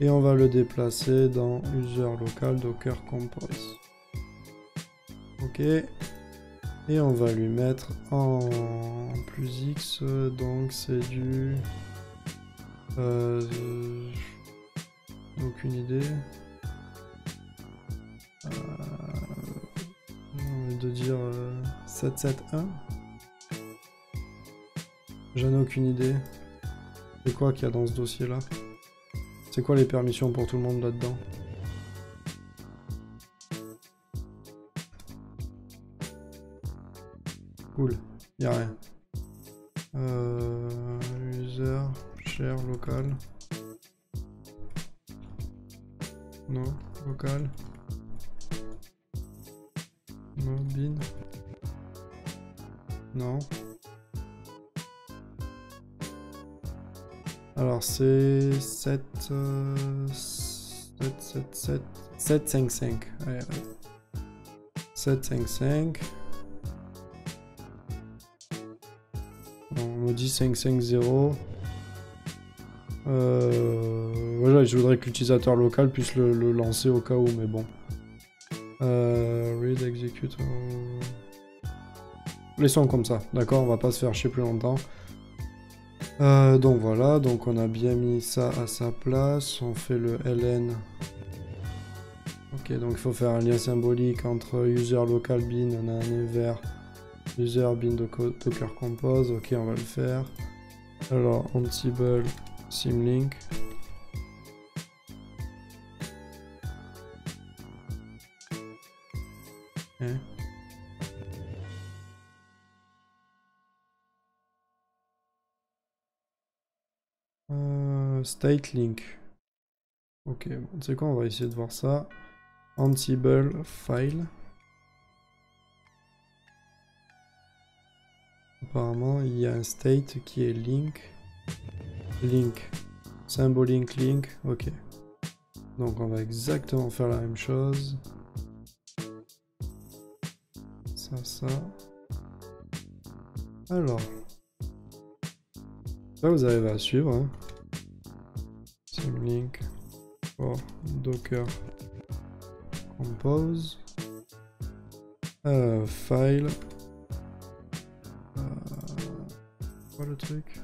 A: Et on va le déplacer dans user local docker compose. Ok. Et on va lui mettre en plus X, donc c'est du... aucune idée. J'ai envie de dire 771. J'en ai aucune idée. C'est quoi qu'il y a dans ce dossier là? C'est quoi les permissions pour tout le monde là-dedans? Cool, y a rien. User, share, local. Non, local. Non, bin. Non. Alors c'est 755. Ouais, ouais. 755. On me dit 550. Voilà, je voudrais que l'utilisateur local puisse le lancer au cas où, mais bon. Read, execute. Laissons comme ça, d'accord? On va pas se faire chier plus longtemps. Donc voilà, donc on a bien mis ça à sa place. On fait le ln. Ok, donc il faut faire un lien symbolique entre user local bin, on a un vert user bin docker compose. Ok, on va le faire. Alors Ansible symlink. Okay. State link. Ok, bon, tu sais quoi, on va essayer de voir ça. Ansible file. Apparemment, il y a un state qui est link. Link. Symbolic link. Ok. Donc on va exactement faire la même chose. Ça. Alors. Là, vous arrivez à suivre. Hein. Symlink for docker compose. File. Quoi le truc?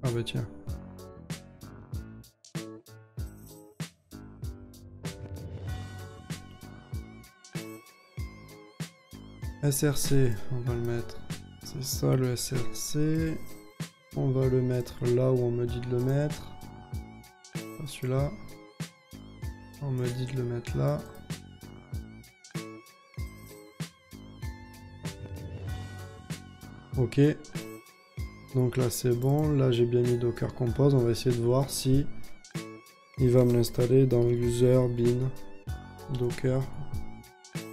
A: Ah bah tiens. SRC, on va le mettre. C'est ça le SRC. On va le mettre là où on me dit de le mettre. Pas celui-là. On me dit de le mettre là. Ok. Donc là c'est bon. Là j'ai bien mis Docker Compose. On va essayer de voir si il va me l'installer dans user bin Docker.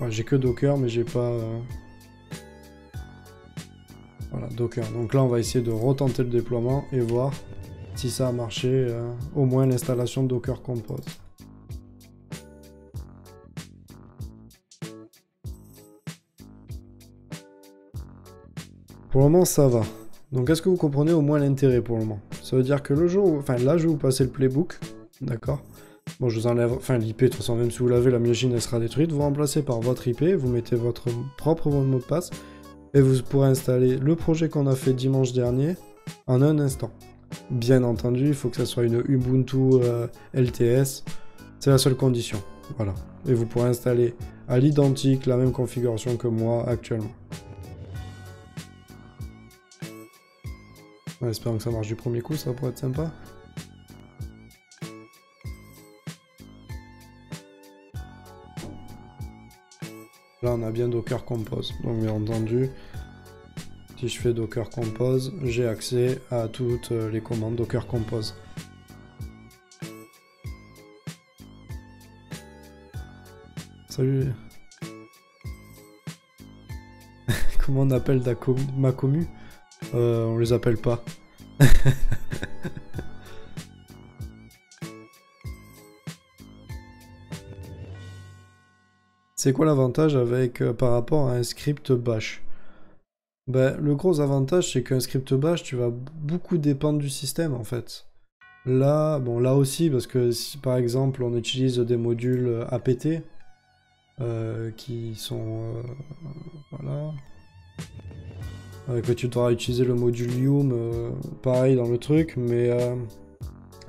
A: Ouais, j'ai que Docker mais j'ai pas... Voilà, Docker. Donc là on va essayer de retenter le déploiement et voir si ça a marché, au moins l'installation de Docker Compose. Pour le moment ça va. Donc est-ce que vous comprenez au moins l'intérêt pour le moment? Ça veut dire que le jour où... Enfin là je vais vous passer le playbook. D'accord? Bon je vous enlève... Enfin l'IP de toute façon même si vous l'avez la machine elle sera détruite. Vous remplacez par votre IP, vous mettez votre propre mot de passe. Et vous pourrez installer le projet qu'on a fait dimanche dernier en un instant. Bien entendu, il faut que ça soit une Ubuntu LTS. C'est la seule condition. Voilà. Et vous pourrez installer à l'identique la même configuration que moi actuellement. Ouais, espérons que ça marche du premier coup, ça pourrait être sympa. Là, on a bien Docker Compose. Donc, bien entendu, si je fais Docker Compose, j'ai accès à toutes les commandes Docker Compose. Salut. Comment on appelle ma commu? On les appelle pas. C'est quoi l'avantage avec par rapport à un script bash? Bah, le gros avantage, c'est qu'un script bash, tu vas beaucoup dépendre du système en fait. Là, bon, là aussi, parce que si par exemple on utilise des modules apt, qui sont. Voilà. Que tu devras utiliser le module Yum, pareil dans le truc, mais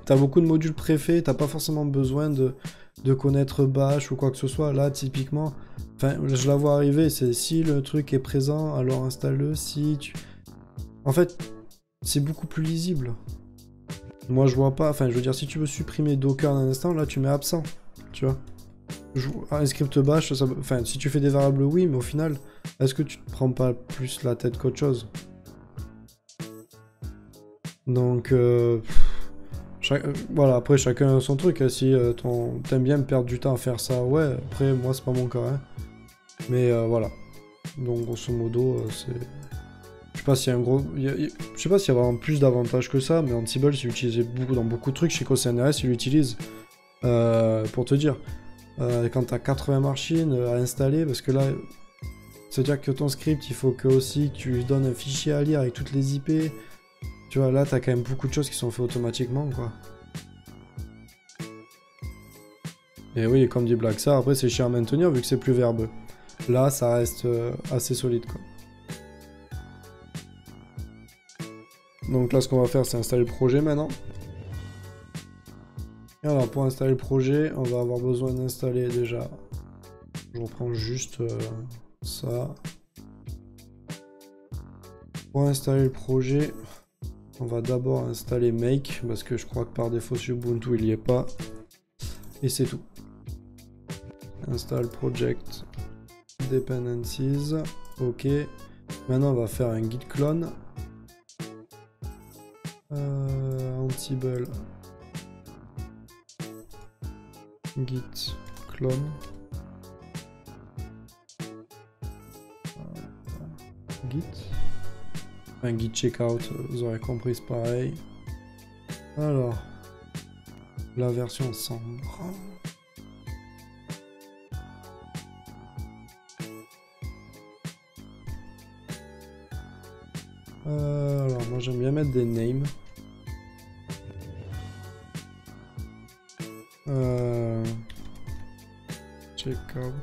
A: t'as beaucoup de modules préfets, t'as pas forcément besoin de connaître bash ou quoi que ce soit. Là, typiquement, enfin, je la vois arriver, c'est si le truc est présent, alors installe-le. Si tu. En fait, c'est beaucoup plus lisible. Moi, je vois pas. Enfin, je veux dire, si tu veux supprimer Docker d'un instant, là, tu mets absent. Tu vois. Un script bash, ça... enfin, si tu fais des variables, oui, mais au final, est-ce que tu te prends pas plus la tête qu'autre chose? Donc, voilà, après, chacun son truc. Hein. Si t'aimes bien perdre du temps à faire ça, ouais, après, moi, c'est pas mon cas. Hein. Mais voilà. Donc, grosso modo, c'est. Je sais pas s'il y a un gros. Je sais pas s'il y a vraiment plus d'avantages que ça, mais Ansible, c'est utilisé beaucoup dans beaucoup de trucs. Chez CoCNRS, ils l'utilisent. Pour te dire. Quand tu as 80 machines à installer, parce que là, c'est-à-dire que ton script, il faut que aussi tu lui donnes un fichier à lire avec toutes les IP. Tu vois, là, tu as quand même beaucoup de choses qui sont faites automatiquement, quoi. Et oui, comme dit Blackstar, après, c'est chiant à maintenir vu que c'est plus verbeux. Là, ça reste assez solide, quoi. Donc là, ce qu'on va faire, c'est installer le projet maintenant. Alors, pour installer le projet, on va avoir besoin d'installer déjà... Je reprends juste ça. Pour installer le projet, on va d'abord installer Make, parce que je crois que par défaut sur Ubuntu, il n'y est pas. Et c'est tout. Install Project Dependencies. Ok. Maintenant, on va faire un git clone. Ansible. Git clone. Git. Un git checkout, vous aurez compris, c'est pareil. Alors, la version sans bras. Alors, moi j'aime bien mettre des names. Check out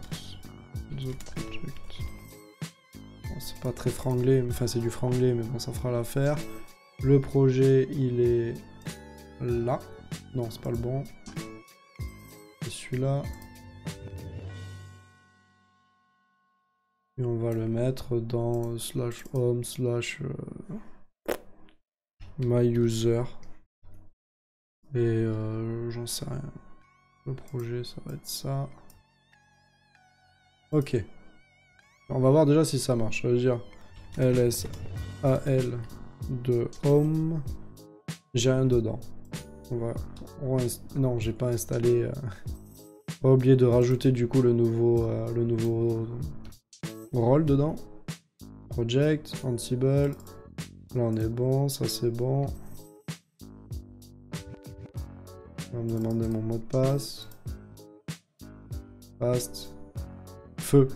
A: the project. Bon, c'est pas très franglais, enfin c'est du franglais, mais bon, ça fera l'affaire. Le projet, il est là. Non, c'est pas le bon. C'est celui-là. Et on va le mettre dans /home/ my user. Et j'en sais rien. Le projet, ça va être ça. Ok. On va voir déjà si ça marche. Ça veut dire lsal de home. J'ai rien dedans. On va... Non, j'ai pas installé... Pas oublié de rajouter du coup le nouveau rôle dedans. Project, Ansible. Là on est bon, ça c'est bon. On va me demander mon mot de passe. Fast. Feu.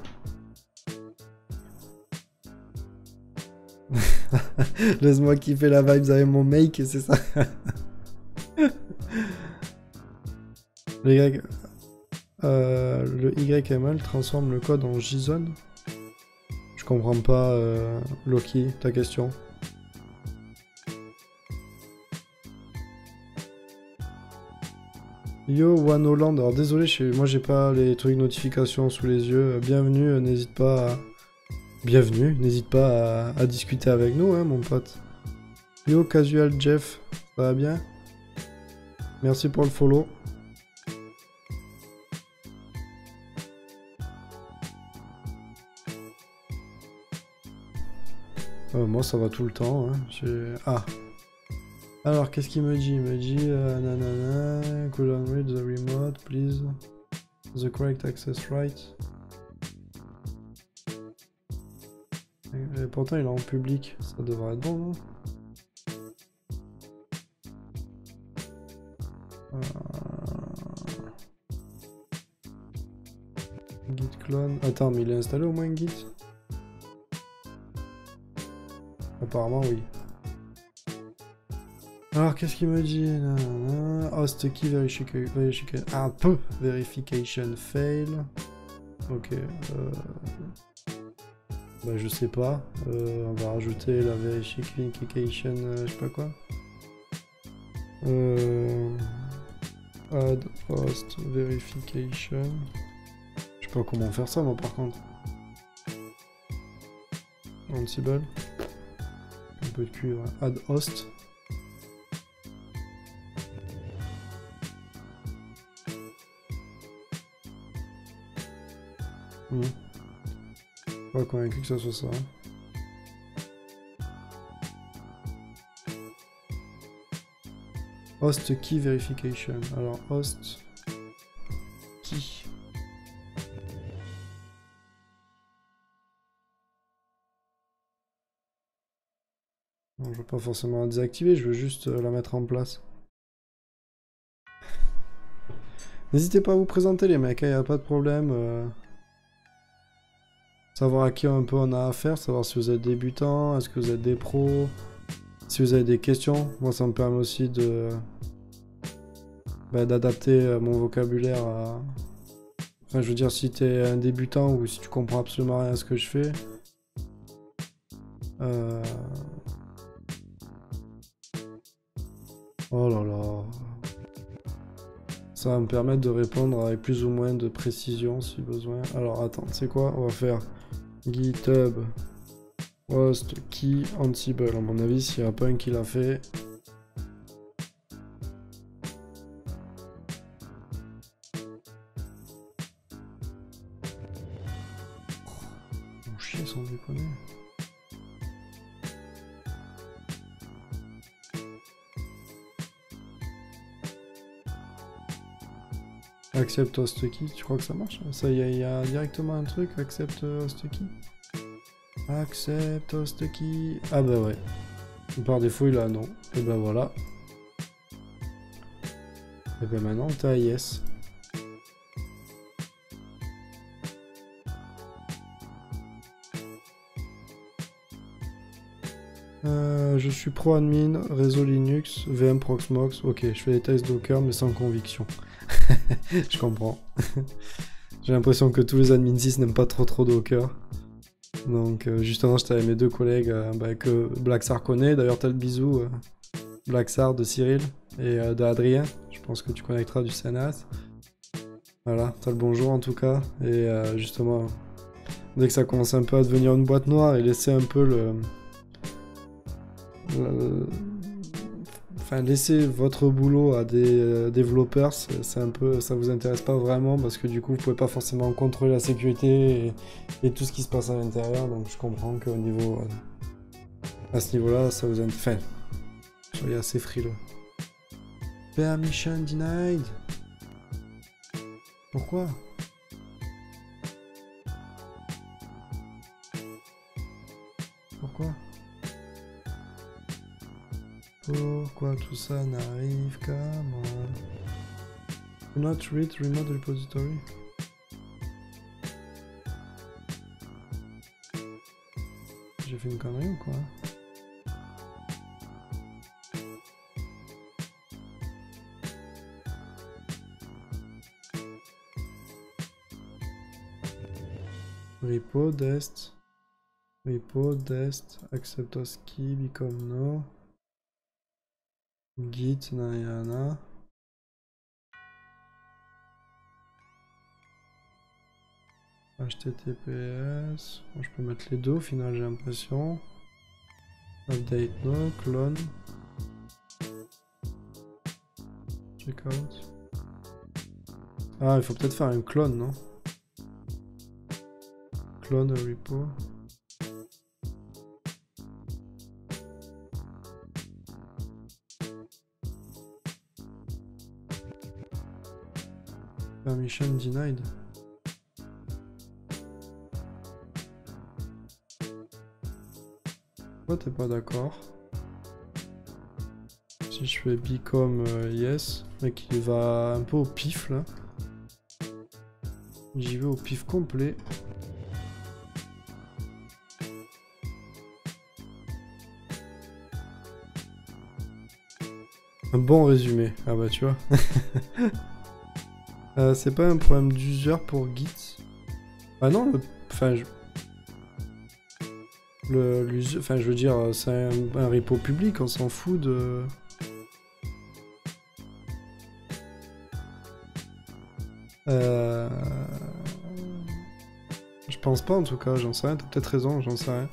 A: Laisse-moi kiffer la vibe avec mon make, c'est ça. le YML transforme le code en JSON. Je comprends pas, Loki, ta question. Yo, One Holland, alors désolé, moi j'ai pas les trucs notifications sous les yeux. Bienvenue, n'hésite pas à... Bienvenue, n'hésite pas à discuter avec nous, hein, mon pote. Yo, Casual Jeff, ça va bien? Merci pour le follow. Moi ça va tout le temps. Hein. Ah. Alors qu'est-ce qu'il me dit? Il me dit nanana, could read the remote, please. The correct access right. Et pourtant il est en public, ça devrait être bon, non? Git clone. Attends, mais il est installé au moins Git? Apparemment, oui. Alors, qu'est-ce qu'il me dit? Host key verification. Ah, peu! Verification fail. Ok. Bah, je sais pas. On va rajouter la verification, je sais pas quoi. Add host verification. Je sais pas comment faire ça, moi, par contre. Ansible. Un peu de cuivre. Add host. Pas convaincu que ça soit ça. Host key verification. Alors, host key. Non, je veux pas forcément la désactiver, je veux juste la mettre en place. N'hésitez pas à vous présenter, les mecs, il n'y a pas de problème. Savoir à qui un peu on a affaire, savoir si vous êtes débutant, est-ce que vous êtes des pros, si vous avez des questions. Moi, ça me permet aussi de d'adapter mon vocabulaire à... Enfin, je veux dire, si tu es un débutant ou si tu comprends absolument rien à ce que je fais. Oh là là. Ça va me permettre de répondre avec plus ou moins de précision si besoin. Alors attends, c'est quoi? On va faire GitHub host key Ansible. À mon avis, s'il n'y a pas un qui l'a fait. Mon chien sans déconner. Accept host key, tu crois que ça marche? Ça, il y a directement un truc, accept host key. Accept host key. Ah bah ouais. Par défaut, il a non. Et bah voilà. Et bah maintenant, t'as yes. Je suis pro-admin, réseau Linux, VM Proxmox. Ok, je fais des tests Docker, mais sans conviction. Je comprends. J'ai l'impression que tous les admins 6 n'aiment pas trop Docker. Donc justement, j'étais avec mes deux collègues que Blacksar connaît. D'ailleurs, t'as le bisou Blacksar de Cyril et de Adrien. Je pense que tu connecteras du CNAS. Voilà, t'as le bonjour en tout cas. Et justement, dès que ça commence un peu à devenir une boîte noire et laisser un peu Enfin, laisser votre boulot à des développeurs, c'est un peu, ça vous intéresse pas vraiment parce que du coup, vous pouvez pas forcément contrôler la sécurité et tout ce qui se passe à l'intérieur. Donc, je comprends qu'au niveau, à ce niveau-là, ça vous intéresse. Enfin, soyez assez frileux. Permission denied. Pourquoi? Pourquoi? Pourquoi tout ça n'arrive qu'à moi? Do not read remote repository. J'ai fait une connerie ou quoi? Repo dest. Repo dest. Accept os key become no. Git Nayana. HTTPS. Bon, je peux mettre les deux au final, j'ai l'impression. Update no, clone. Checkout. Ah, il faut peut-être faire un clone, non? Clone repo. Permission denied. Pourquoi t'es pas d'accord? Si je fais become yes, mec il va un peu au pif là. J'y vais au pif complet. Un bon résumé. Ah bah tu vois. C'est pas un problème d'user pour Git. Ah non, enfin, enfin, je veux dire, c'est un repo public, on s'en fout de... Je pense pas en tout cas, j'en sais rien, t'as peut-être raison, j'en sais rien.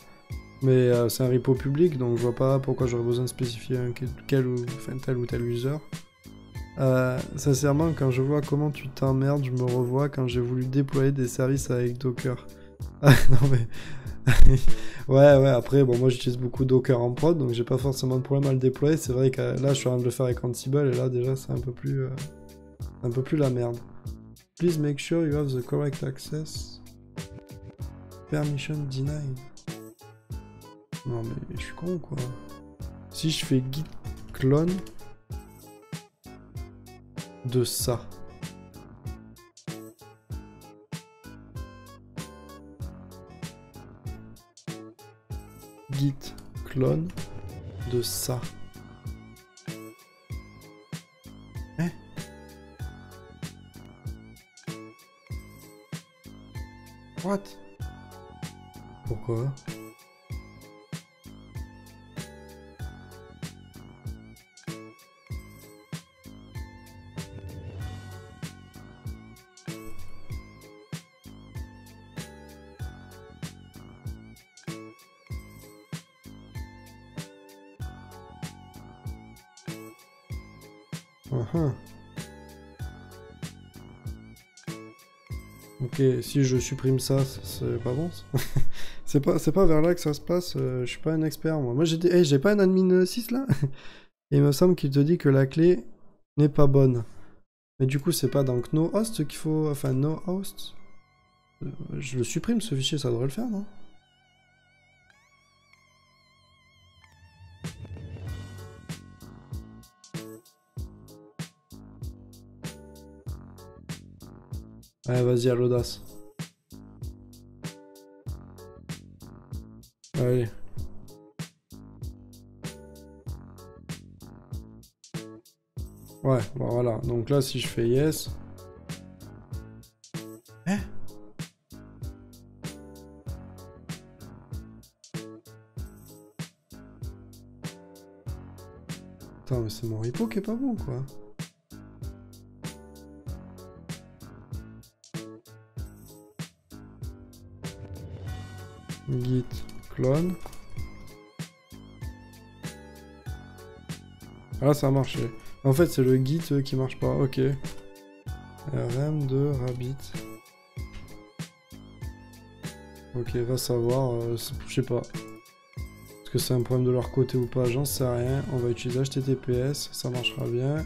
A: Mais c'est un repo public, donc je vois pas pourquoi j'aurais besoin de spécifier tel ou tel user. Sincèrement, quand je vois comment tu t'emmerdes, je me revois quand j'ai voulu déployer des services avec Docker. Ah, non mais... ouais, après, bon, moi j'utilise beaucoup Docker en prod, donc j'ai pas forcément de problème à le déployer. C'est vrai que là, je suis en train de le faire avec Ansible, et là, déjà, c'est un peu plus la merde. Please make sure you have the correct access. Permission denied. Non mais je suis con quoi. Si je fais git clone de ça. Git clone de ça. Hein? What? Pourquoi? Uh-huh. Ok, si je supprime ça, c'est pas bon ça. C'est pas vers là que ça se passe, je suis pas un expert moi. Moi j'ai pas un admin 6 là. Et il me semble qu'il te dit que la clé n'est pas bonne. Mais du coup c'est pas dans no host qu'il faut... Enfin no host. Je le supprime ce fichier, ça devrait le faire non? Ouais vas-y à l'audace. Allez. Ouais, bon voilà. Donc là, si je fais yes... Hein? Attends, mais c'est mon repo qui est pas bon, quoi. Git clone. Ah, ça a marché. En fait, c'est le git qui marche pas. Ok. rm de rabbit. Ok, va savoir. Je sais pas. Est-ce que c'est un problème de leur côté ou pas? J'en sais rien. On va utiliser HTTPS. Ça marchera bien.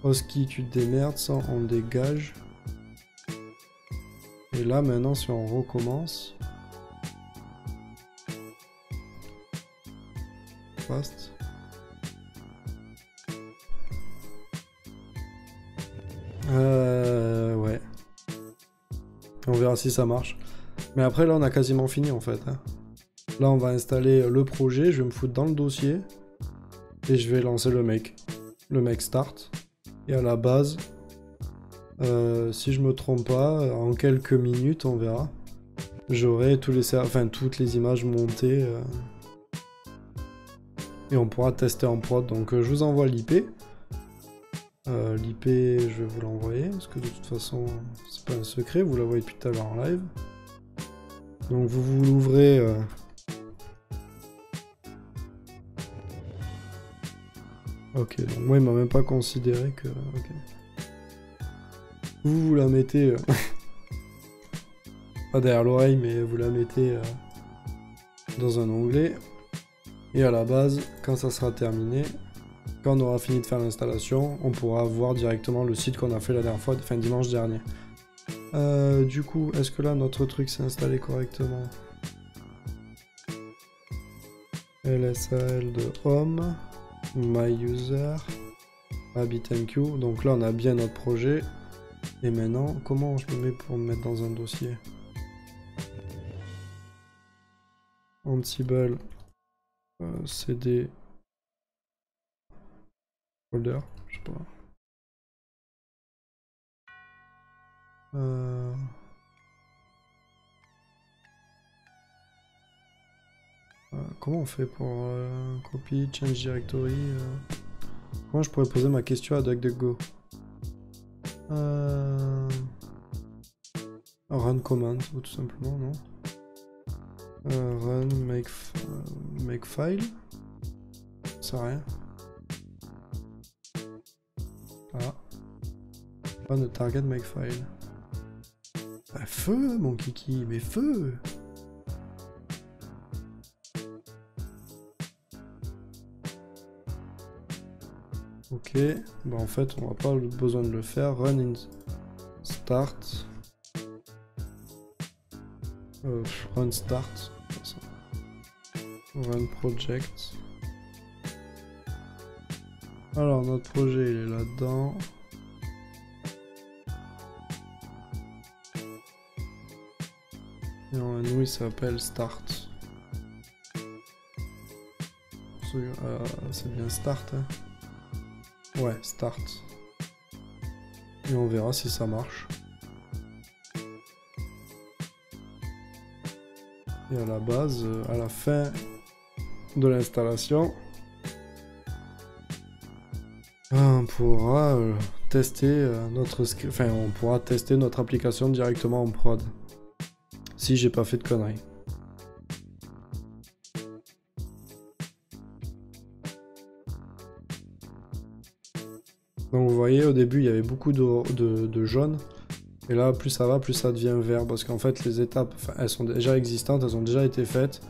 A: Hosky, tu te démerdes. Ça, on dégage. Et là, maintenant, si on recommence... Fast. Ouais. On verra si ça marche. Mais après, là, on a quasiment fini, en fait. Hein. Là, on va installer le projet. Je vais me foutre dans le dossier. Et je vais lancer le make. Le make start. Et à la base, si je me trompe pas, en quelques minutes, on verra. J'aurai toutes les images montées. Et on pourra tester en prod. Donc, je vous envoie l'IP. L'IP, je vais vous l'envoyer, parce que de toute façon, c'est pas un secret, vous la voyez depuis tout à l'heure en live. Donc vous l'ouvrez... Ok, donc moi il m'a même pas considéré que... Ok. Vous la mettez... pas derrière l'oreille, mais vous la mettez dans un onglet. Et à la base, quand ça sera terminé... Quand on aura fini de faire l'installation, on pourra voir directement le site qu'on a fait la dernière fois, fin dimanche dernier. Du coup, est-ce que là notre truc s'est installé correctement? LSAL de home, my user, RabbitMQ. Donc là on a bien notre projet. Et maintenant, comment je me mets pour me mettre dans un dossier? Ansible, cd Folder, je sais pas. Comment on fait pour copy, change directory Comment je pourrais poser ma question à DuckDuckGo Run command, ou tout simplement, non Run make file Ça sert à rien. Ah. Run target make file. Bah, feu, mon kiki, mais feu! Ok, bah en fait on n'a pas besoin de le faire. Run in start. Run start. Run project. Alors notre projet il est là-dedans. Et nous il s'appelle start. C'est bien start hein. Ouais, start. Et on verra si ça marche. Et à la base, à la fin de l'installation, on pourra tester notre script, enfin on pourra tester notre application directement en prod. Si j'ai pas fait de conneries. Donc vous voyez, au début il y avait beaucoup de jaune, et là plus ça va, plus ça devient vert, parce qu'en fait les étapes, elles sont déjà existantes, elles ont déjà été faites.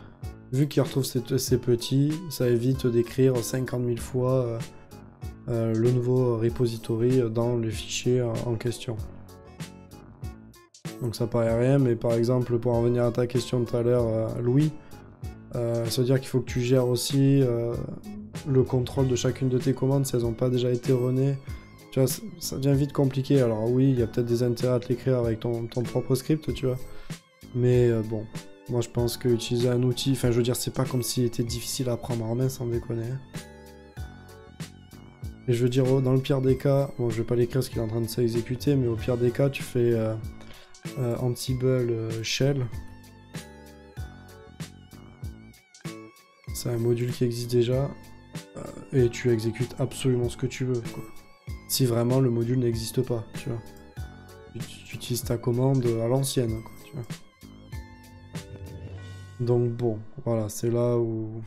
A: Vu qu'ils retrouvent ces petits, ça évite d'écrire 50 000 fois le nouveau repository dans les fichiers en question. Donc ça paraît rien, mais par exemple pour en venir à ta question de tout à l'heure, Louis, ça veut dire qu'il faut que tu gères aussi le contrôle de chacune de tes commandes si elles n'ont pas déjà été runnées. Tu vois, ça devient vite compliqué. Alors oui, il y a peut-être des intérêts à te l'écrire avec ton propre script, tu vois. Mais bon, moi je pense que utiliser un outil, enfin je veux dire, c'est pas comme s'il était difficile à prendre en main, sans déconner. Et je veux dire, dans le pire des cas, bon je vais pas l'écrire parce qu'il est en train de s'exécuter, mais au pire des cas, tu fais Ansible shell. C'est un module qui existe déjà, et tu exécutes absolument ce que tu veux, quoi. Si vraiment le module n'existe pas, tu vois. Tu utilises ta commande à l'ancienne, quoi, tu vois. Donc bon, voilà, c'est là où...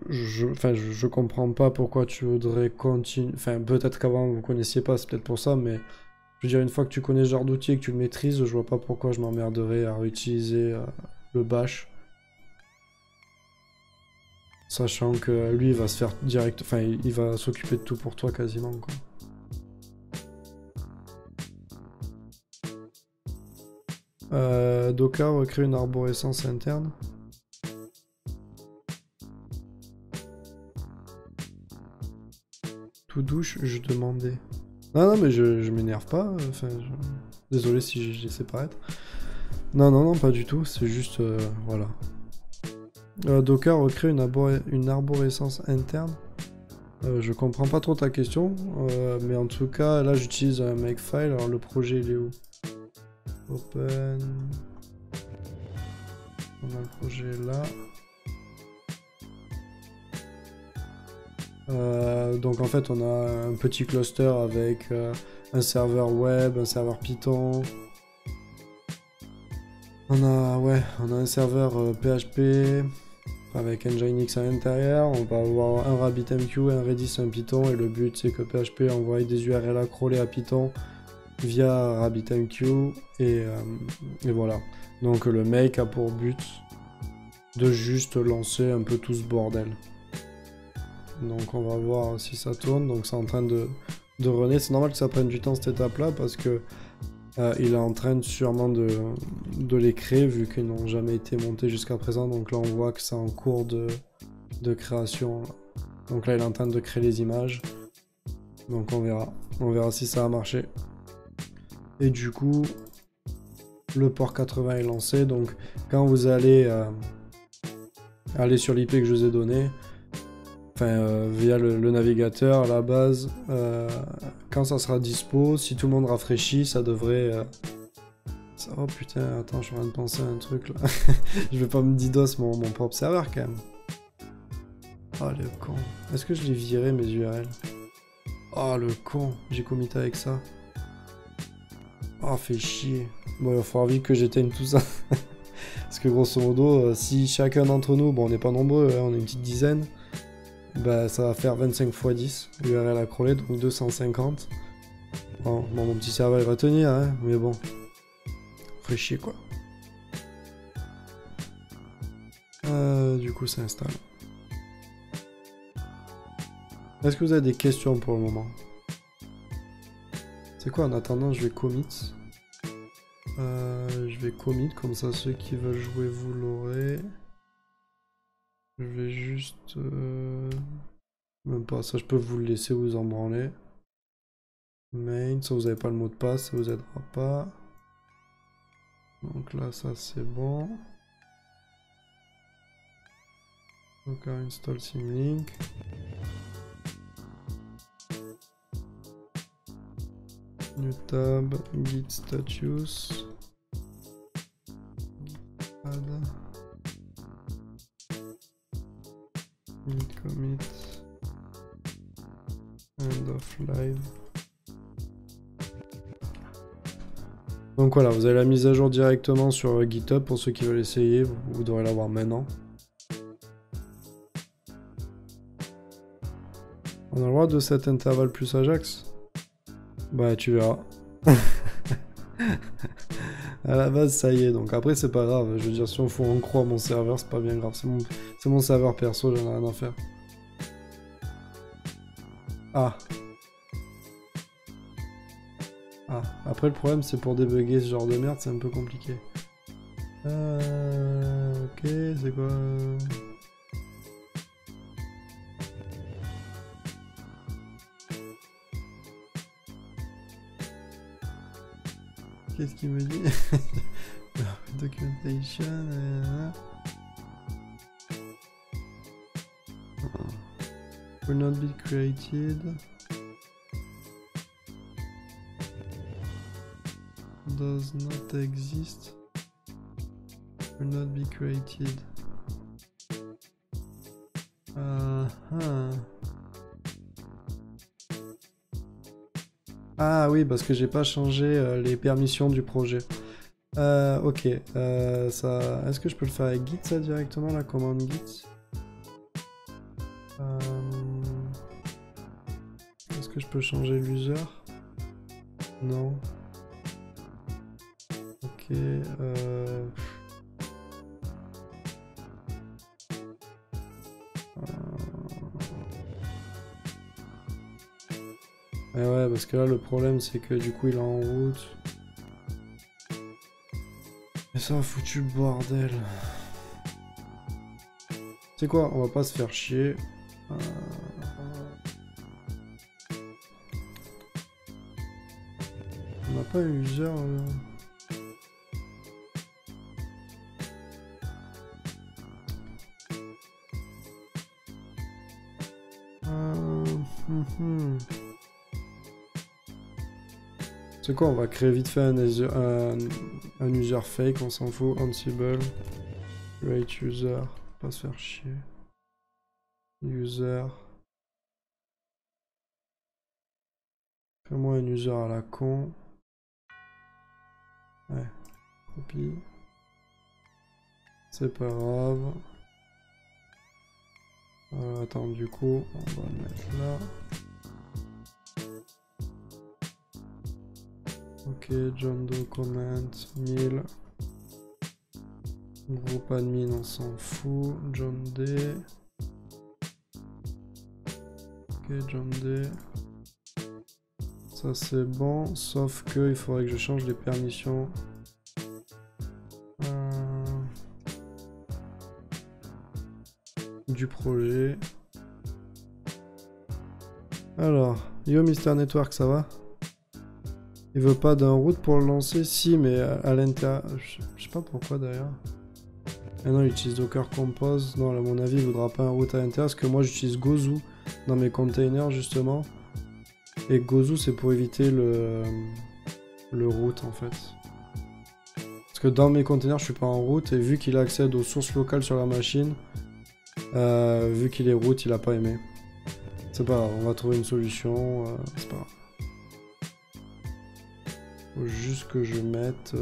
A: je comprends pas pourquoi tu voudrais continuer... Enfin, peut-être qu'avant vous connaissiez pas, c'est peut-être pour ça, mais... Je veux dire, une fois que tu connais ce genre d'outil et que tu le maîtrises, je vois pas pourquoi je m'emmerderais à réutiliser le bash. Sachant que lui, il va se faire direct... Enfin, il va s'occuper de tout pour toi quasiment, quoi. Docker recrée une arborescence interne. Tout douche, je demandais. Non, mais je m'énerve pas. Enfin, désolé si je laissé paraître. Non, pas du tout. C'est juste... voilà. Docker recrée une arborescence interne. Je comprends pas trop ta question. Mais en tout cas, là, j'utilise un makefile. Alors, le projet, il est où? Open... On a le projet là. Donc en fait on a un petit cluster avec un serveur web, un serveur Python. On a un serveur PHP avec Nginx à l'intérieur. On va avoir un RabbitMQ, un Redis, un Python, et le but c'est que PHP envoie des URL à crawler à Python via RabbitMQ et voilà. Donc le make a pour but de juste lancer un peu tout ce bordel. Donc on va voir si ça tourne. Donc c'est en train de runner. C'est normal que ça prenne du temps cette étape là parce que il est en train sûrement de les créer vu qu'ils n'ont jamais été montés jusqu'à présent. Donc là on voit que c'est en cours de création. Donc là il est en train de créer les images. Donc on verra si ça a marché. Et du coup le port 80 est lancé. Donc quand vous allez aller sur l'IP que je vous ai donné, Enfin, via le navigateur à la base. Quand ça sera dispo, si tout le monde rafraîchit, ça devrait... Oh putain, attends, je suis en train de penser à un truc là. Je vais pas me DDoS mon propre serveur quand même. Oh le con. Est-ce que je l'ai viré mes URL? Oh le con, j'ai commit avec ça. Oh, fait chier. Bon, il va falloir vite que j'éteigne tout ça. Parce que grosso modo, si chacun d'entre nous, bon on n'est pas nombreux, hein, on est une petite dizaine, bah ça va faire 25 x 10 URL à crawler, donc 250. Bon, mon petit serveur il va tenir, hein, mais bon. Ferait chier quoi. Du coup ça installe. Est-ce que vous avez des questions pour le moment? C'est quoi, en attendant je vais commit. Je vais commit, comme ça ceux qui veulent jouer vous l'aurez. Je vais juste... Même pas, ça je peux vous le laisser, vous en branler. Main, ça vous n'avez pas le mot de passe, ça vous aidera pas. Donc là ça c'est bon. Donc install Symlink. New tab, git status. Add. Git commit. End of live. Donc voilà, vous avez la mise à jour directement sur GitHub pour ceux qui veulent essayer, vous devrez l'avoir maintenant. On a le droit de cet intervalle plus Ajax? Bah tu verras. À la base ça y est, donc après c'est pas grave, je veux dire si on fout en croix mon serveur c'est pas bien grave, c'est mon serveur perso, j'en ai rien à faire. Ah. Ah, après le problème c'est pour débugger ce genre de merde, c'est un peu compliqué. Ok, c'est quoi? Qu'est-ce qu'il me dit? Documentation. Will not be created. Does not exist. Will not be created. Ah oui, parce que j'ai pas changé les permissions du projet. Ok, ça... Est-ce que je peux le faire avec Git ça directement, la commande Git? Est-ce que je peux changer l'user? Non. Ok, ouais, parce que là le problème c'est que du coup il est en route. Et ça a foutu le bordel. C'est quoi, on va pas se faire chier. On n'a pas un user. C'est quoi, on va créer vite fait un user fake, on s'en fout, Ansible, create user, pas se faire chier, user, fais-moi un user à la con, ouais, copie, c'est pas grave, attends, du coup, on va le mettre là. Ok, John Doe comment 1000. Groupe admin, on s'en fout. John D. Ok, John D. Ça c'est bon, sauf que il faudrait que je change les permissions. Du projet. Alors, yo Mister Network, ça va? Il veut pas d'un route pour le lancer? Si, mais à l'intérieur... Je sais pas pourquoi d'ailleurs. Et non, il utilise Docker Compose. Non, à mon avis, il voudra pas un root à l'intérieur. Parce que moi, j'utilise Gozu dans mes containers, justement. Et Gozu, c'est pour éviter le root, en fait. Parce que dans mes containers, je suis pas en root. Et vu qu'il accède aux sources locales sur la machine, vu qu'il est root, il a pas aimé. C'est pas grave, on va trouver une solution. C'est pas grave. Faut juste que je mette...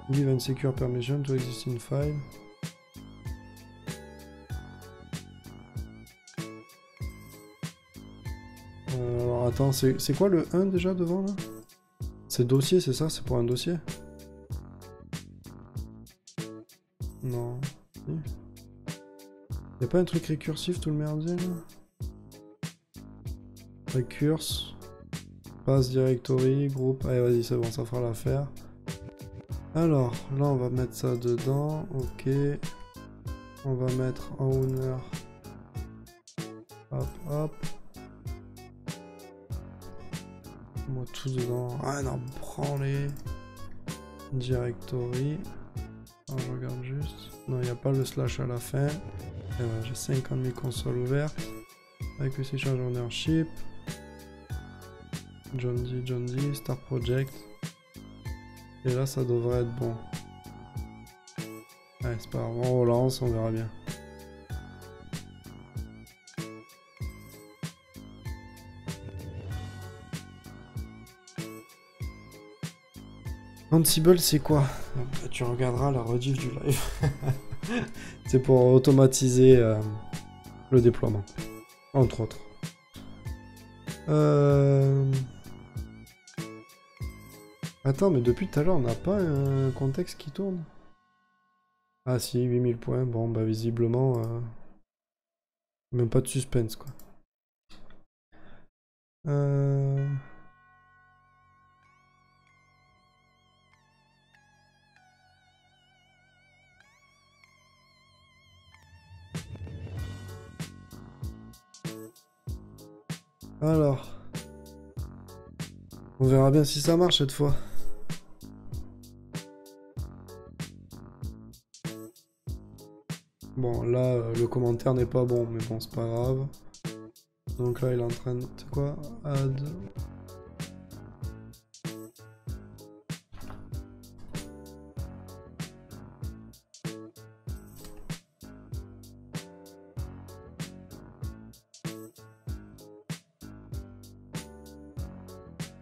A: Give and secure permission to existing file. Alors attends, c'est quoi le 1 déjà devant là? C'est dossier, c'est ça? C'est pour un dossier? Non. Y'a pas un truc récursif tout le merdier là? Recurse. Pass directory, groupe. Allez vas-y c'est bon, ça fera l'affaire. Alors, là on va mettre ça dedans, ok. On va mettre en owner. Hop, hop. Moi tout dedans. Ah non, prends-les. Directory. Alors, je regarde juste. Non, il n'y a pas le slash à la fin. J'ai 50 000 consoles ouvertes. Avec le C-Charge Ownership. John D, Start Project. Et là, ça devrait être bon. Ouais, c'est pas grave, on relance, on verra bien. Ansible, c'est quoi? Tu regarderas la rediff du live. C'est pour automatiser le déploiement, entre autres. Attends, mais depuis tout à l'heure, on n'a pas un contexte qui tourne? Ah si, 8000 points. Bon, bah visiblement, même pas de suspense, quoi. Alors, on verra bien si ça marche cette fois. Bon, là, le commentaire n'est pas bon, mais bon, c'est pas grave. Donc là, il est en train de... C'est quoi? Add...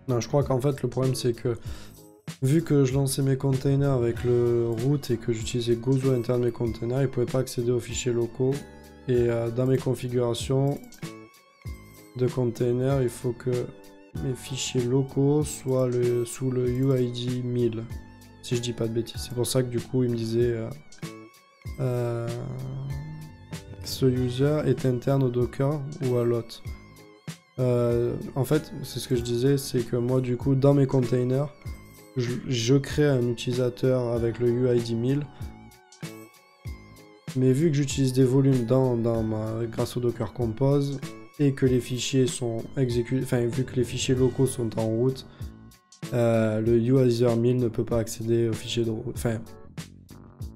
A: Non, je crois qu'en fait, le problème, c'est que... Vu que je lançais mes containers avec le root et que j'utilisais Gozu à l'intérieur de mes containers, il ne pouvait pas accéder aux fichiers locaux. Et dans mes configurations de containers, il faut que mes fichiers locaux soient sous le UID 1000. Si je dis pas de bêtises. C'est pour ça que du coup, il me disait... ce user est interne au Docker ou à l'autre. En fait, c'est ce que je disais, c'est que moi, du coup, dans mes containers... Je crée un utilisateur avec le UID 1000, mais vu que j'utilise des volumes grâce au Docker Compose et que les fichiers sont exécutés, enfin vu que les fichiers locaux sont en route, le user 1000 ne peut pas accéder aux fichiers de route, enfin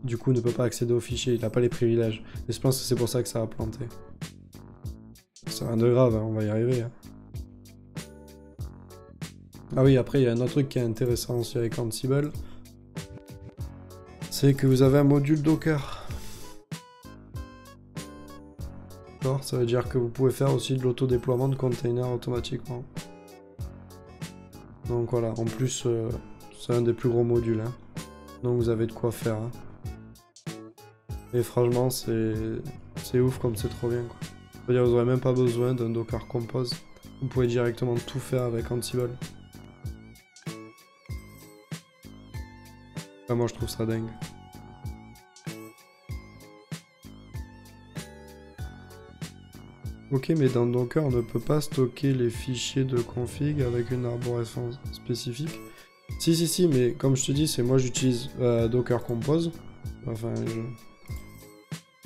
A: du coup ne peut pas accéder aux fichiers, il n'a pas les privilèges. Et je pense que c'est pour ça que ça a planté. C'est rien de grave, hein, on va y arriver. Hein. Ah oui, après il y a un autre truc qui est intéressant aussi avec Ansible, c'est que vous avez un module Docker. D'accord, ça veut dire que vous pouvez faire aussi de l'autodéploiement de containers automatiquement. Donc voilà, en plus c'est un des plus gros modules, hein. Donc vous avez de quoi faire. Hein. Et franchement c'est ouf comme c'est trop bien quoi. C'est-à-dire vous n'aurez même pas besoin d'un Docker Compose, vous pouvez directement tout faire avec Ansible. Ah, moi je trouve ça dingue. Ok, mais dans Docker on ne peut pas stocker les fichiers de config avec une arborescence spécifique. Si, mais comme je te dis, c'est moi j'utilise Docker Compose. Enfin,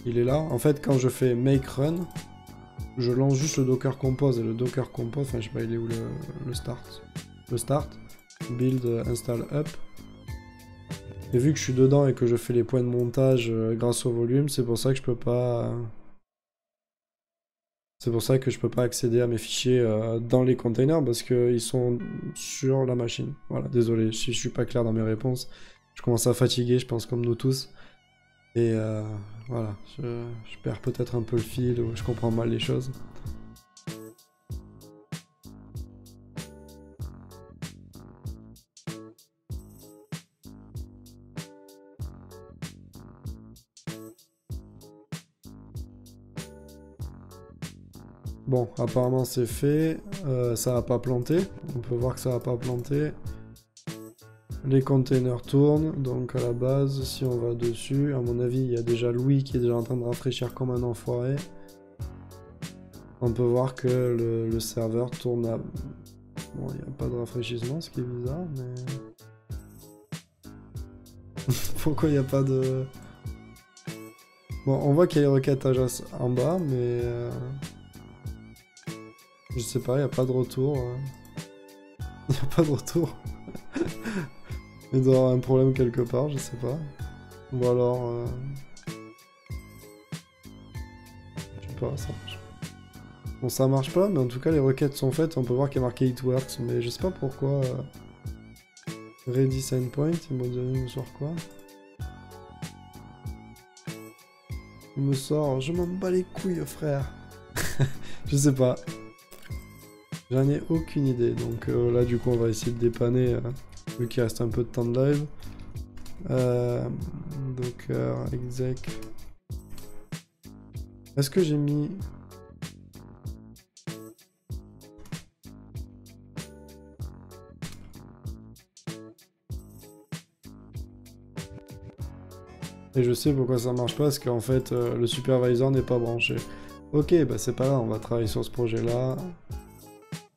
A: il est là. En fait, quand je fais make run, je lance juste le Docker Compose et le Docker Compose, enfin je sais pas, il est où le start? Le start, build, install up. Et vu que je suis dedans et que je fais les points de montage grâce au volume, c'est pour ça que je peux pas... C'est pour ça que je peux pas accéder à mes fichiers dans les containers parce qu'ils sont sur la machine. Voilà, désolé si je suis pas clair dans mes réponses. Je commence à fatiguer, je pense comme nous tous. Et voilà, je perds peut-être un peu le fil ou je comprends mal les choses. Bon, apparemment c'est fait, ça va pas planter, on peut voir que ça va pas planter. Les containers tournent, donc à la base, si on va dessus, à mon avis, il y a déjà Louis qui est déjà en train de rafraîchir comme un enfoiré. On peut voir que le serveur tourne à... Bon, il n'y a pas de rafraîchissement, ce qui est bizarre, mais... Pourquoi il n'y a pas de... Bon, on voit qu'il y a les requêtes AJAX en bas, mais... Je sais pas, il n'y a pas de retour. Il n'y a pas de retour. Il doit y avoir un problème quelque part, je sais pas. Ou alors... Je sais pas, ça marche. Bon, ça marche pas, mais en tout cas, les requêtes sont faites. On peut voir qu'il y a marqué It Works, mais je sais pas pourquoi... Ready Endpoint, il me sort quoi? Il me sort... Je m'en bats les couilles, frère. Je sais pas. J'en ai aucune idée, donc là du coup on va essayer de dépanner vu qu'il reste un peu de temps de live. Docker, exec. Est-ce que j'ai mis... Et je sais pourquoi ça marche pas, parce qu'en fait le supervisor n'est pas branché. Ok, bah c'est pas grave, on va travailler sur ce projet là.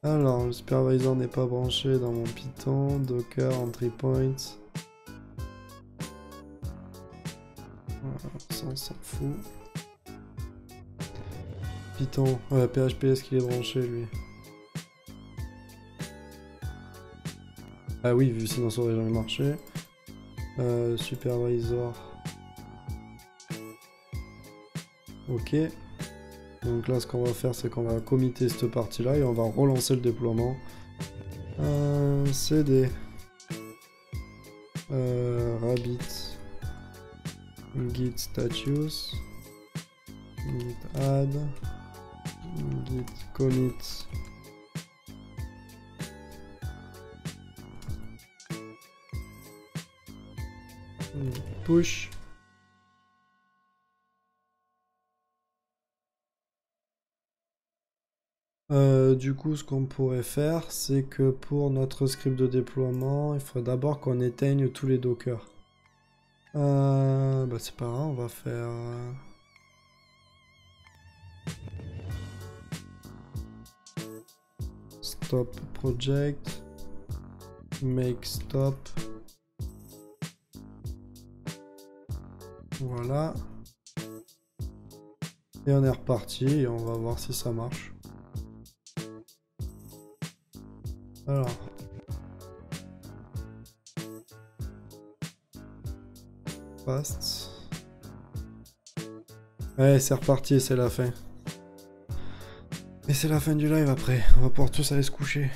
A: Alors, le supervisor n'est pas branché dans mon Python, Docker, entry point. Voilà, ça on s'en fout. Python, PHP, est-ce qu'il est branché lui? Ah oui, vu sinon ça aurait jamais marché. Supervisor. Ok. Donc là, ce qu'on va faire, c'est qu'on va committer cette partie-là et on va relancer le déploiement. CD. Rabbit. Git status. Git add. Git commit. Push. Du coup, ce qu'on pourrait faire, c'est que pour notre script de déploiement, il faudrait d'abord qu'on éteigne tous les dockers. Bah c'est pas grave, on va faire... Stop project. Make stop. Voilà. Et on est reparti et on va voir si ça marche. Alors. Fast. Ouais, c'est reparti, c'est la fin. Et c'est la fin du live après. On va pouvoir tous aller se coucher.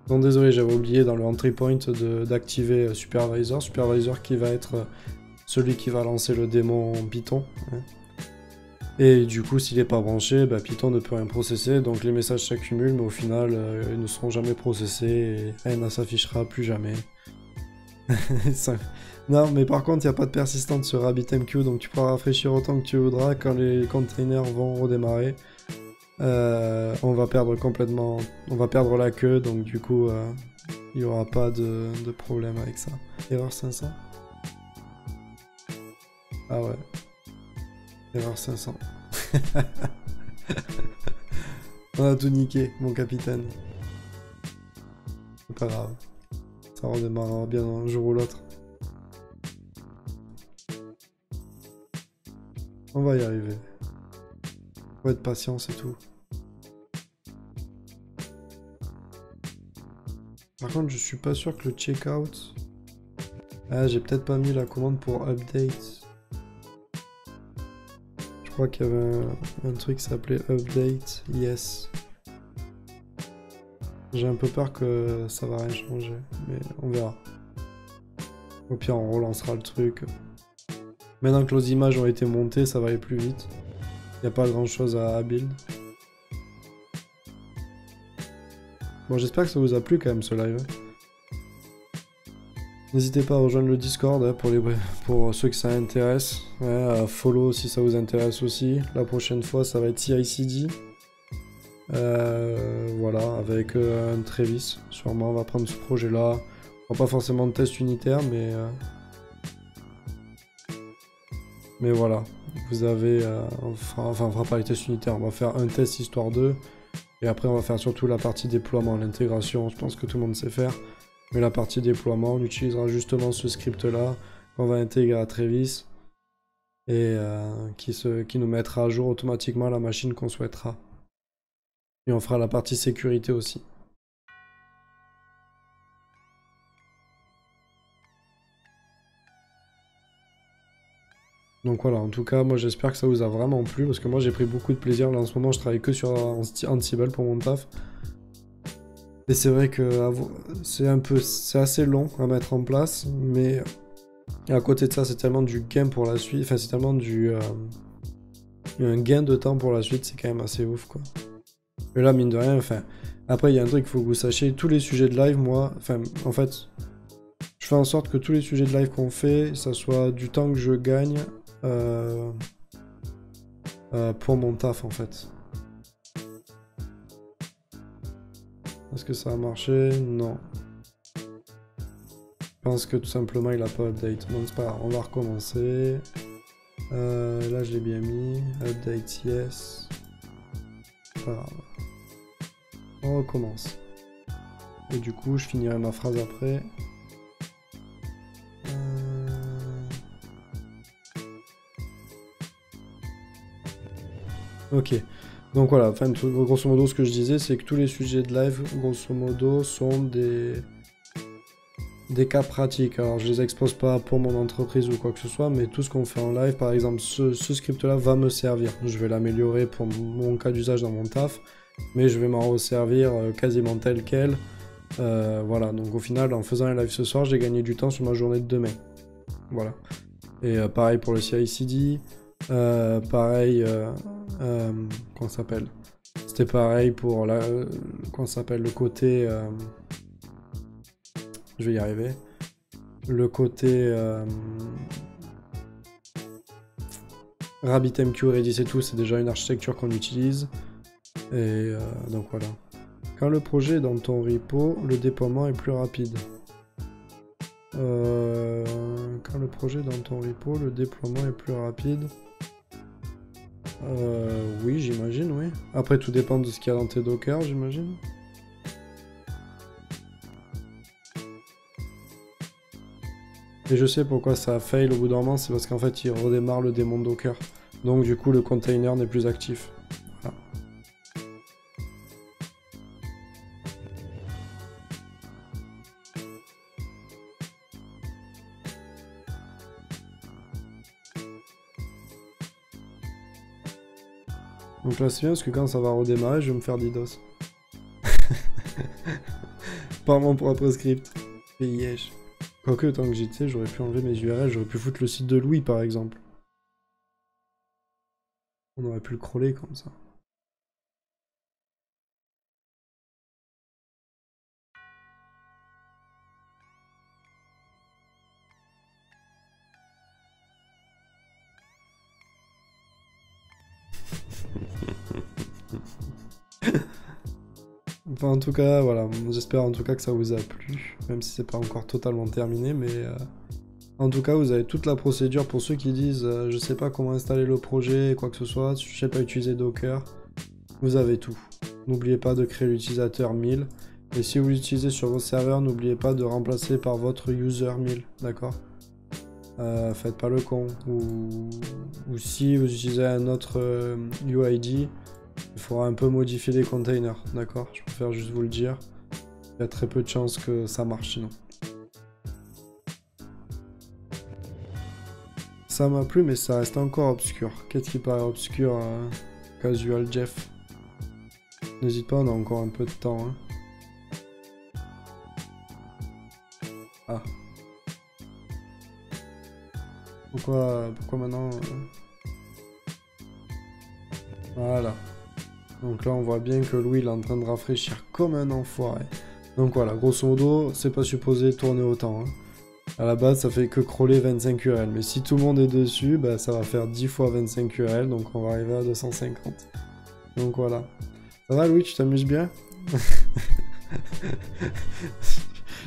A: Bon, désolé, j'avais oublié dans le entry point d'activer Supervisor. Supervisor qui va être celui qui va lancer le démon Python. Hein. Et du coup, s'il n'est pas branché, bah, Python ne peut rien processer. Donc les messages s'accumulent, mais au final, ils ne seront jamais processés et rien ne s'affichera plus jamais. Non, mais par contre, il n'y a pas de persistante sur RabbitMQ, donc tu pourras rafraîchir autant que tu voudras. Quand les containers vont redémarrer, on va perdre complètement... On va perdre la queue, donc du coup, il n'y aura pas de problème avec ça. Erreur 500. Ah ouais. Erreur 500. On a tout niqué, mon capitaine. C'est pas grave. Ça redémarrera bien un jour ou l'autre. On va y arriver. Faut être patient, c'est tout. Par contre, je suis pas sûr que le checkout... Ah, j'ai peut-être pas mis la commande pour update. Je crois qu'il y avait un truc qui s'appelait update, yes. J'ai un peu peur que ça va rien changer, mais on verra. Au pire, on relancera le truc. Maintenant que les images ont été montées, ça va aller plus vite. Il n'y a pas grand chose à build. Bon, j'espère que ça vous a plu quand même ce live. N'hésitez pas à rejoindre le Discord hein, pour ceux que ça intéresse. Ouais, à follow si ça vous intéresse aussi. La prochaine fois, ça va être CICD. Voilà, avec un Travis. Sûrement, on va prendre ce projet-là. On va pas forcément de test unitaire, mais voilà. Vous avez... enfin, on fera pas les tests unitaires. On va faire un test histoire 2. Et après, on va faire surtout la partie déploiement. L'intégration, je pense que tout le monde sait faire. Mais la partie déploiement, on utilisera justement ce script-là qu'on va intégrer à Travis et qui nous mettra à jour automatiquement la machine qu'on souhaitera. Et on fera la partie sécurité aussi. Donc voilà, en tout cas, moi j'espère que ça vous a vraiment plu, parce que moi j'ai pris beaucoup de plaisir. Là en ce moment, je travaille que sur Ansible pour mon taf. Et c'est vrai que c'est assez long à mettre en place, mais à côté de ça, c'est tellement du gain pour la suite, enfin c'est tellement un gain de temps pour la suite, c'est quand même assez ouf quoi. Mais là, mine de rien, enfin, après il y a un truc qu'il faut que vous sachiez, tous les sujets de live, moi, enfin, en fait, je fais en sorte que tous les sujets de live qu'on fait, ça soit du temps que je gagne pour mon taf en fait. Est-ce que ça a marché? Non. Je pense que tout simplement il a pas update. Bon c'est pas grave, on va recommencer. Là je l'ai bien mis. Update yes. Pas grave. On recommence. Et du coup je finirai ma phrase après. Ok. Donc voilà, enfin, grosso modo, ce que je disais, c'est que tous les sujets de live, grosso modo, sont des cas pratiques. Alors, je les expose pas pour mon entreprise ou quoi que ce soit, mais tout ce qu'on fait en live, par exemple, ce script-là va me servir. Je vais l'améliorer pour mon cas d'usage dans mon taf, mais je vais m'en resservir quasiment tel quel. Voilà, donc au final, en faisant un live ce soir, j'ai gagné du temps sur ma journée de demain. Voilà. Et pareil pour le CI/CD. Pareil, comment ça s'appelle? C'était pareil pour comment ça s'appelle le côté. Je vais y arriver. Le côté RabbitMQ, Redis et tout, c'est déjà une architecture qu'on utilise. Et donc voilà. Quand le projet est dans ton repo, le déploiement est plus rapide. Quand le projet est dans ton repo, le déploiement est plus rapide. Oui, j'imagine, oui. Après, tout dépend de ce qu'il y a dans tes Docker, j'imagine. Et je sais pourquoi ça fail au bout d'un moment, c'est parce qu'en fait, il redémarre le démon Docker. Donc, du coup, le container n'est plus actif. Voilà. Donc là, c'est bien parce que quand ça va redémarrer, je vais me faire DDoS. Par mon propre script. Et yesh. Quoique, tant que j'étais, j'aurais pu enlever mes URL, j'aurais pu foutre le site de Louis, par exemple. On aurait pu le crawler comme ça. Enfin, en tout cas, voilà, j'espère en tout cas que ça vous a plu, même si c'est pas encore totalement terminé, mais en tout cas, vous avez toute la procédure pour ceux qui disent je sais pas comment installer le projet, quoi que ce soit, je sais pas utiliser Docker, vous avez tout. N'oubliez pas de créer l'utilisateur 1000, et si vous l'utilisez sur vos serveurs, n'oubliez pas de remplacer par votre user 1000, d'accord? Faites pas le con, ou si vous utilisez un autre UID, il faudra un peu modifier les containers, d'accord? Je préfère juste vous le dire. Il y a très peu de chances que ça marche sinon. Ça m'a plu, mais ça reste encore obscur. Qu'est-ce qui paraît obscur, Casual Jeff? N'hésite pas, on a encore un peu de temps. Hein. Ah. Pourquoi maintenant Voilà. Donc là, on voit bien que Louis il est en train de rafraîchir comme un enfoiré. Donc voilà, grosso modo, c'est pas supposé tourner autant. Hein. À la base, ça fait que crawler 25 URL. Mais si tout le monde est dessus, bah, ça va faire 10 fois 25 URL. Donc on va arriver à 250. Donc voilà. Ça va, Louis, tu t'amuses bien?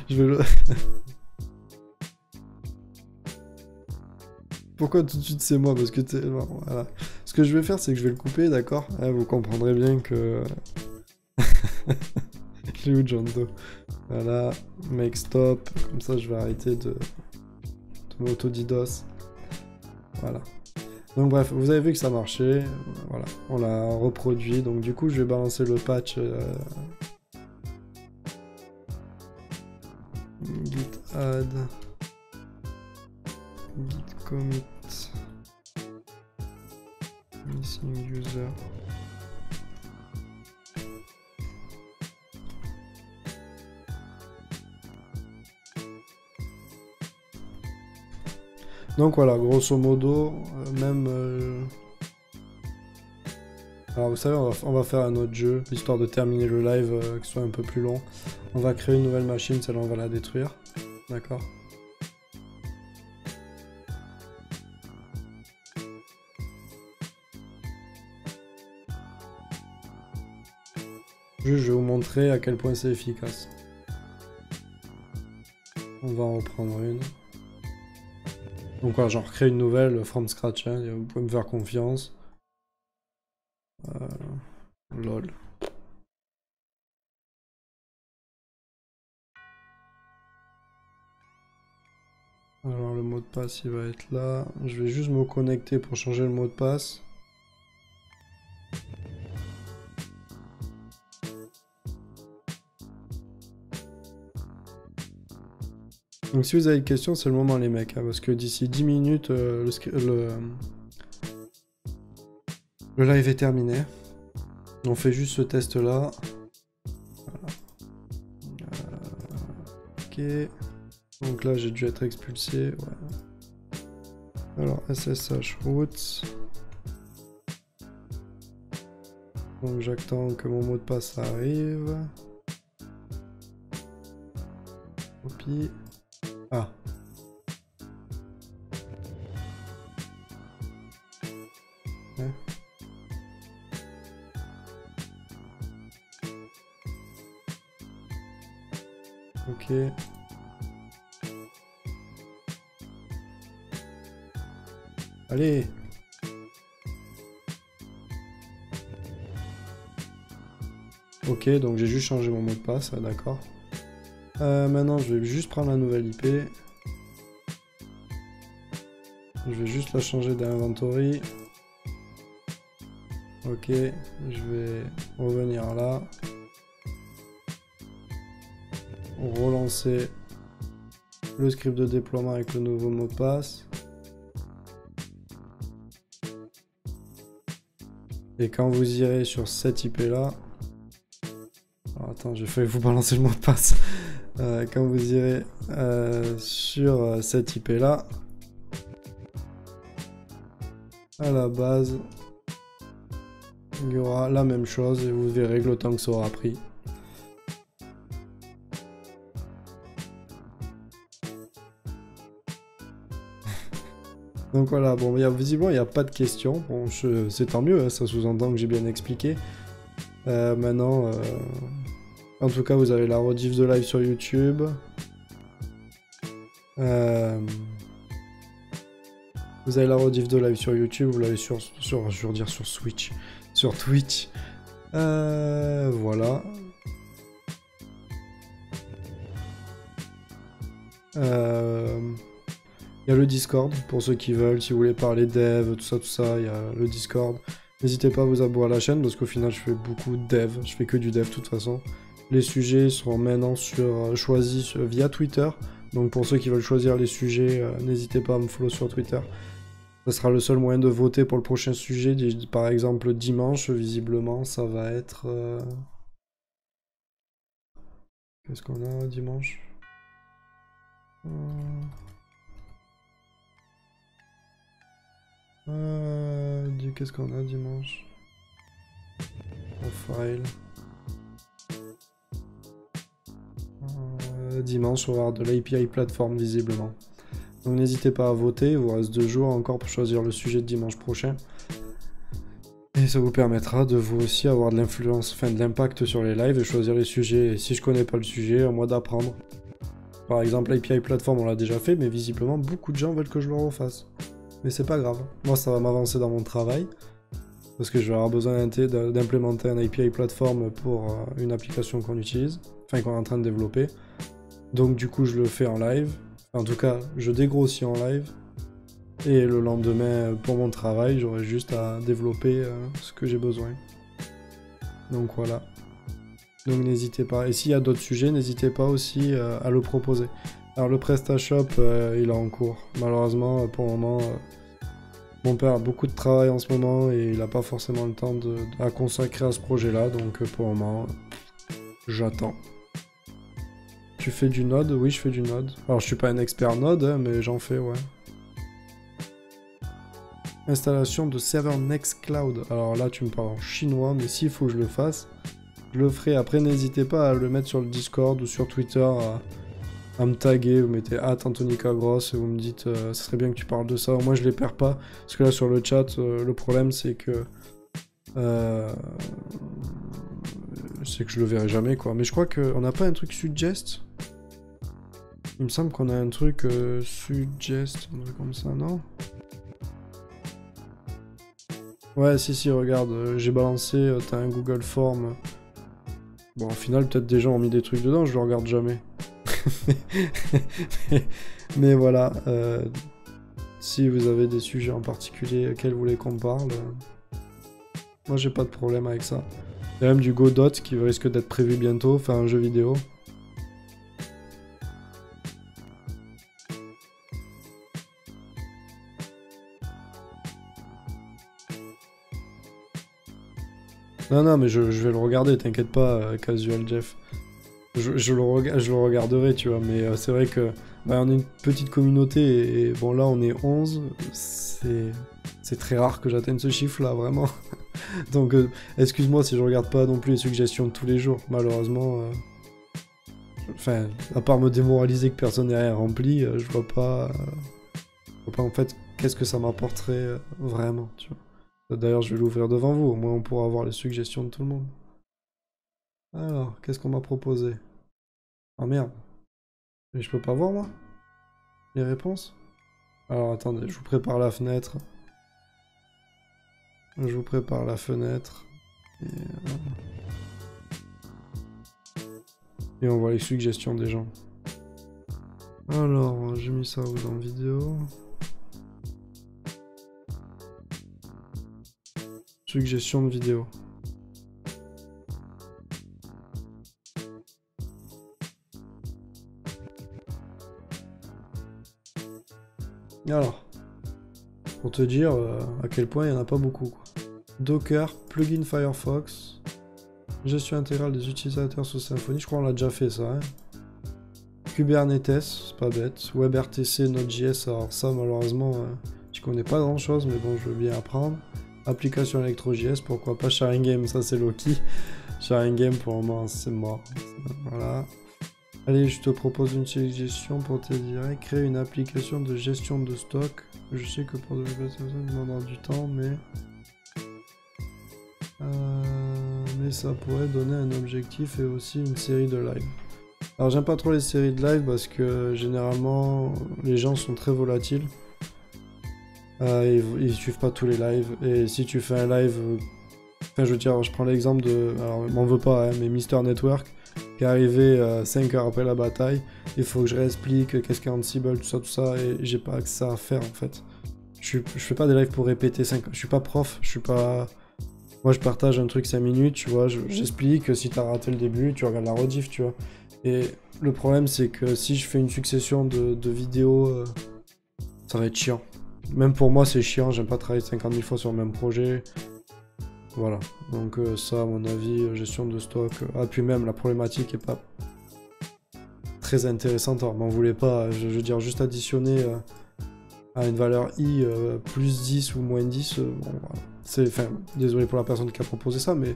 A: Je vais le... Pourquoi tout de suite c'est moi? Parce que bon, voilà. Ce que je vais faire, c'est que je vais le couper, d'accord? Vous comprendrez bien que... Il est où, John Doe? Voilà, make stop. Comme ça, je vais arrêter de m'auto-didos. Voilà. Donc bref, vous avez vu que ça marchait. Voilà, on l'a reproduit. Donc du coup, je vais balancer le patch git add git commit missing user. Donc voilà, grosso modo, même... Alors vous savez, on va faire un autre jeu, histoire de terminer le live, que ce soit un peu plus long. On va créer une nouvelle machine, celle-là on va la détruire. D'accord. Juste, je vais vous montrer à quel point c'est efficace. On va en reprendre une. Donc voilà, j'en recrée une nouvelle from scratch, hein, vous pouvez me faire confiance. Lol. Alors le mot de passe il va être là. Je vais juste me connecter pour changer le mot de passe. Donc si vous avez des questions, c'est le moment les mecs, hein, parce que d'ici 10 minutes, le live est terminé. On fait juste ce test là. Voilà. Ok. Donc là j'ai dû être expulsé. Ouais. Alors SSH root. Donc j'attends que mon mot de passe arrive. Copie. Ah. Ouais. Ok. Allez. Ok, donc j'ai juste changé mon mot de passe, d'accord. Maintenant, je vais juste prendre la nouvelle IP. Je vais juste la changer d'inventory. Ok, je vais revenir là. Relancer le script de déploiement avec le nouveau mot de passe. Et quand vous irez sur cette IP là... Alors, attends, j'ai failli vous balancer le mot de passe. Quand vous irez sur cette IP là, à la base, il y aura la même chose et vous verrez que le temps que ça aura pris. Donc voilà, bon, visiblement il n'y a pas de questions. Bon, c'est tant mieux, hein, ça sous-entend que j'ai bien expliqué. Maintenant, en tout cas, vous avez la rediff de live sur YouTube. Vous avez la rediff de live sur YouTube, vous l'avez sur Switch, sur Twitch. Voilà. Il y a le Discord pour ceux qui veulent, si vous voulez parler dev, tout ça, il y a le Discord. N'hésitez pas à vous abonner à la chaîne parce qu'au final je fais beaucoup de dev, je fais que du dev de toute façon. Les sujets seront maintenant choisis via Twitter. Donc pour ceux qui veulent choisir les sujets, n'hésitez pas à me follow sur Twitter. Ce sera le seul moyen de voter pour le prochain sujet. Par exemple, dimanche, visiblement, ça va être... Qu'est-ce qu'on a dimanche? Qu'est-ce qu'on a dimanche? Profile. Dimanche, on va avoir de l'API plateforme visiblement. Donc n'hésitez pas à voter, il vous reste 2 jours encore pour choisir le sujet de dimanche prochain. Et ça vous permettra de vous aussi avoir de l'influence, enfin de l'impact sur les lives et choisir les sujets. Et si je connais pas le sujet, à moi d'apprendre. Par exemple, l'API plateforme, on l'a déjà fait, mais visiblement, beaucoup de gens veulent que je le refasse. Mais c'est pas grave. Moi, ça va m'avancer dans mon travail. Parce que je vais avoir besoin d'implémenter un API plateforme pour une application qu'on utilise. Enfin, qu'on est en train de développer. Donc, du coup, je le fais en live. En tout cas, je dégrossis en live. Et le lendemain, pour mon travail, j'aurai juste à développer ce que j'ai besoin. Donc voilà. Donc n'hésitez pas. Et s'il y a d'autres sujets, n'hésitez pas aussi à le proposer. Alors le PrestaShop, il est en cours. Malheureusement, pour le moment, mon père a beaucoup de travail en ce moment et il n'a pas forcément le temps à consacrer à ce projet-là. Donc pour le moment, j'attends. Tu fais du Node? Oui, je fais du Node. Alors je suis pas un expert Node, hein, mais j'en fais, ouais. Installation de serveur Nextcloud. Alors là, tu me parles en chinois, mais s'il faut que je le fasse, je le ferai. Après, n'hésitez pas à le mettre sur le Discord ou sur Twitter, à me taguer. Vous mettez @AnthonyCagros et vous me dites ça serait bien que tu parles de ça. Moi, je les perds pas. Parce que là, sur le chat, le problème, c'est que je le verrai jamais, quoi. Mais je crois qu'on n'a pas un truc suggest. Il me semble qu'on a un truc suggest, un truc comme ça, non? Ouais, si, regarde, j'ai balancé, t'as un Google Form. Bon, au final, peut-être des gens ont mis des trucs dedans, je le regarde jamais. mais voilà, si vous avez des sujets en particulier auxquels vous voulez qu'on parle, moi j'ai pas de problème avec ça. Il y a même du Godot qui risque d'être prévu bientôt, enfin un jeu vidéo. Non, mais je vais le regarder, t'inquiète pas, Casual Jeff. Je le regarderai, tu vois, mais c'est vrai que on est une petite communauté et bon, là on est 11, c'est très rare que j'atteigne ce chiffre-là, vraiment. Donc, excuse-moi si je regarde pas non plus les suggestions de tous les jours, malheureusement. Enfin, à part me démoraliser que personne n'ait rien rempli, je vois pas en fait qu'est-ce que ça m'apporterait vraiment, tu vois. D'ailleurs, je vais l'ouvrir devant vous, au moins on pourra avoir les suggestions de tout le monde. Alors, qu'est-ce qu'on m'a proposé? Ah merde. Mais je peux pas voir, moi? Les réponses? Alors, attendez, je vous prépare la fenêtre. Je vous prépare la fenêtre. Et on voit les suggestions des gens. Alors, j'ai mis ça où dans vidéo? Suggestion de vidéo. Alors, pour te dire à quel point il n'y en a pas beaucoup, quoi. Docker, plugin Firefox, gestion intégrale des utilisateurs sous Symfony, je crois qu'on l'a déjà fait ça. Hein. Kubernetes, c'est pas bête. WebRTC, Node.js, alors ça malheureusement, je connais pas grand chose, mais bon, je veux bien apprendre. Application ElectroJS, pourquoi pas. Sharing Game, ça c'est Loki. Sharing Game pour le moment, c'est mort. Voilà. Allez, je te propose une suggestion pour te dire. Créer une application de gestion de stock. Je sais que pour développer ça demandera du temps, mais ça pourrait donner un objectif et aussi une série de live. Alors j'aime pas trop les séries de live parce que généralement les gens sont très volatiles. Ils suivent pas tous les lives. Et si tu fais un live, enfin je veux dire, je prends l'exemple de, alors m'en veux pas, hein, mais Mister Network qui est arrivé 5 heures après la bataille. Il faut que je réexplique qu'est-ce qu'est Ansible, tout ça, et j'ai pas que ça à faire en fait. Je fais pas des lives pour répéter 5 heures. Je suis pas prof, je suis pas Moi, je partage un truc 5 minutes, tu vois, j'explique, si t'as raté le début, tu regardes la rediff, tu vois. Et le problème, c'est que si je fais une succession de vidéos, ça va être chiant. Même pour moi, c'est chiant, j'aime pas travailler 50 000 fois sur le même projet. Voilà, donc ça, à mon avis, gestion de stock. Ah, puis même, la problématique est pas très intéressante, alors m'en voulez pas, je veux dire, juste additionner à une valeur i plus 10 ou moins 10, bon, voilà. Enfin, désolé pour la personne qui a proposé ça, mais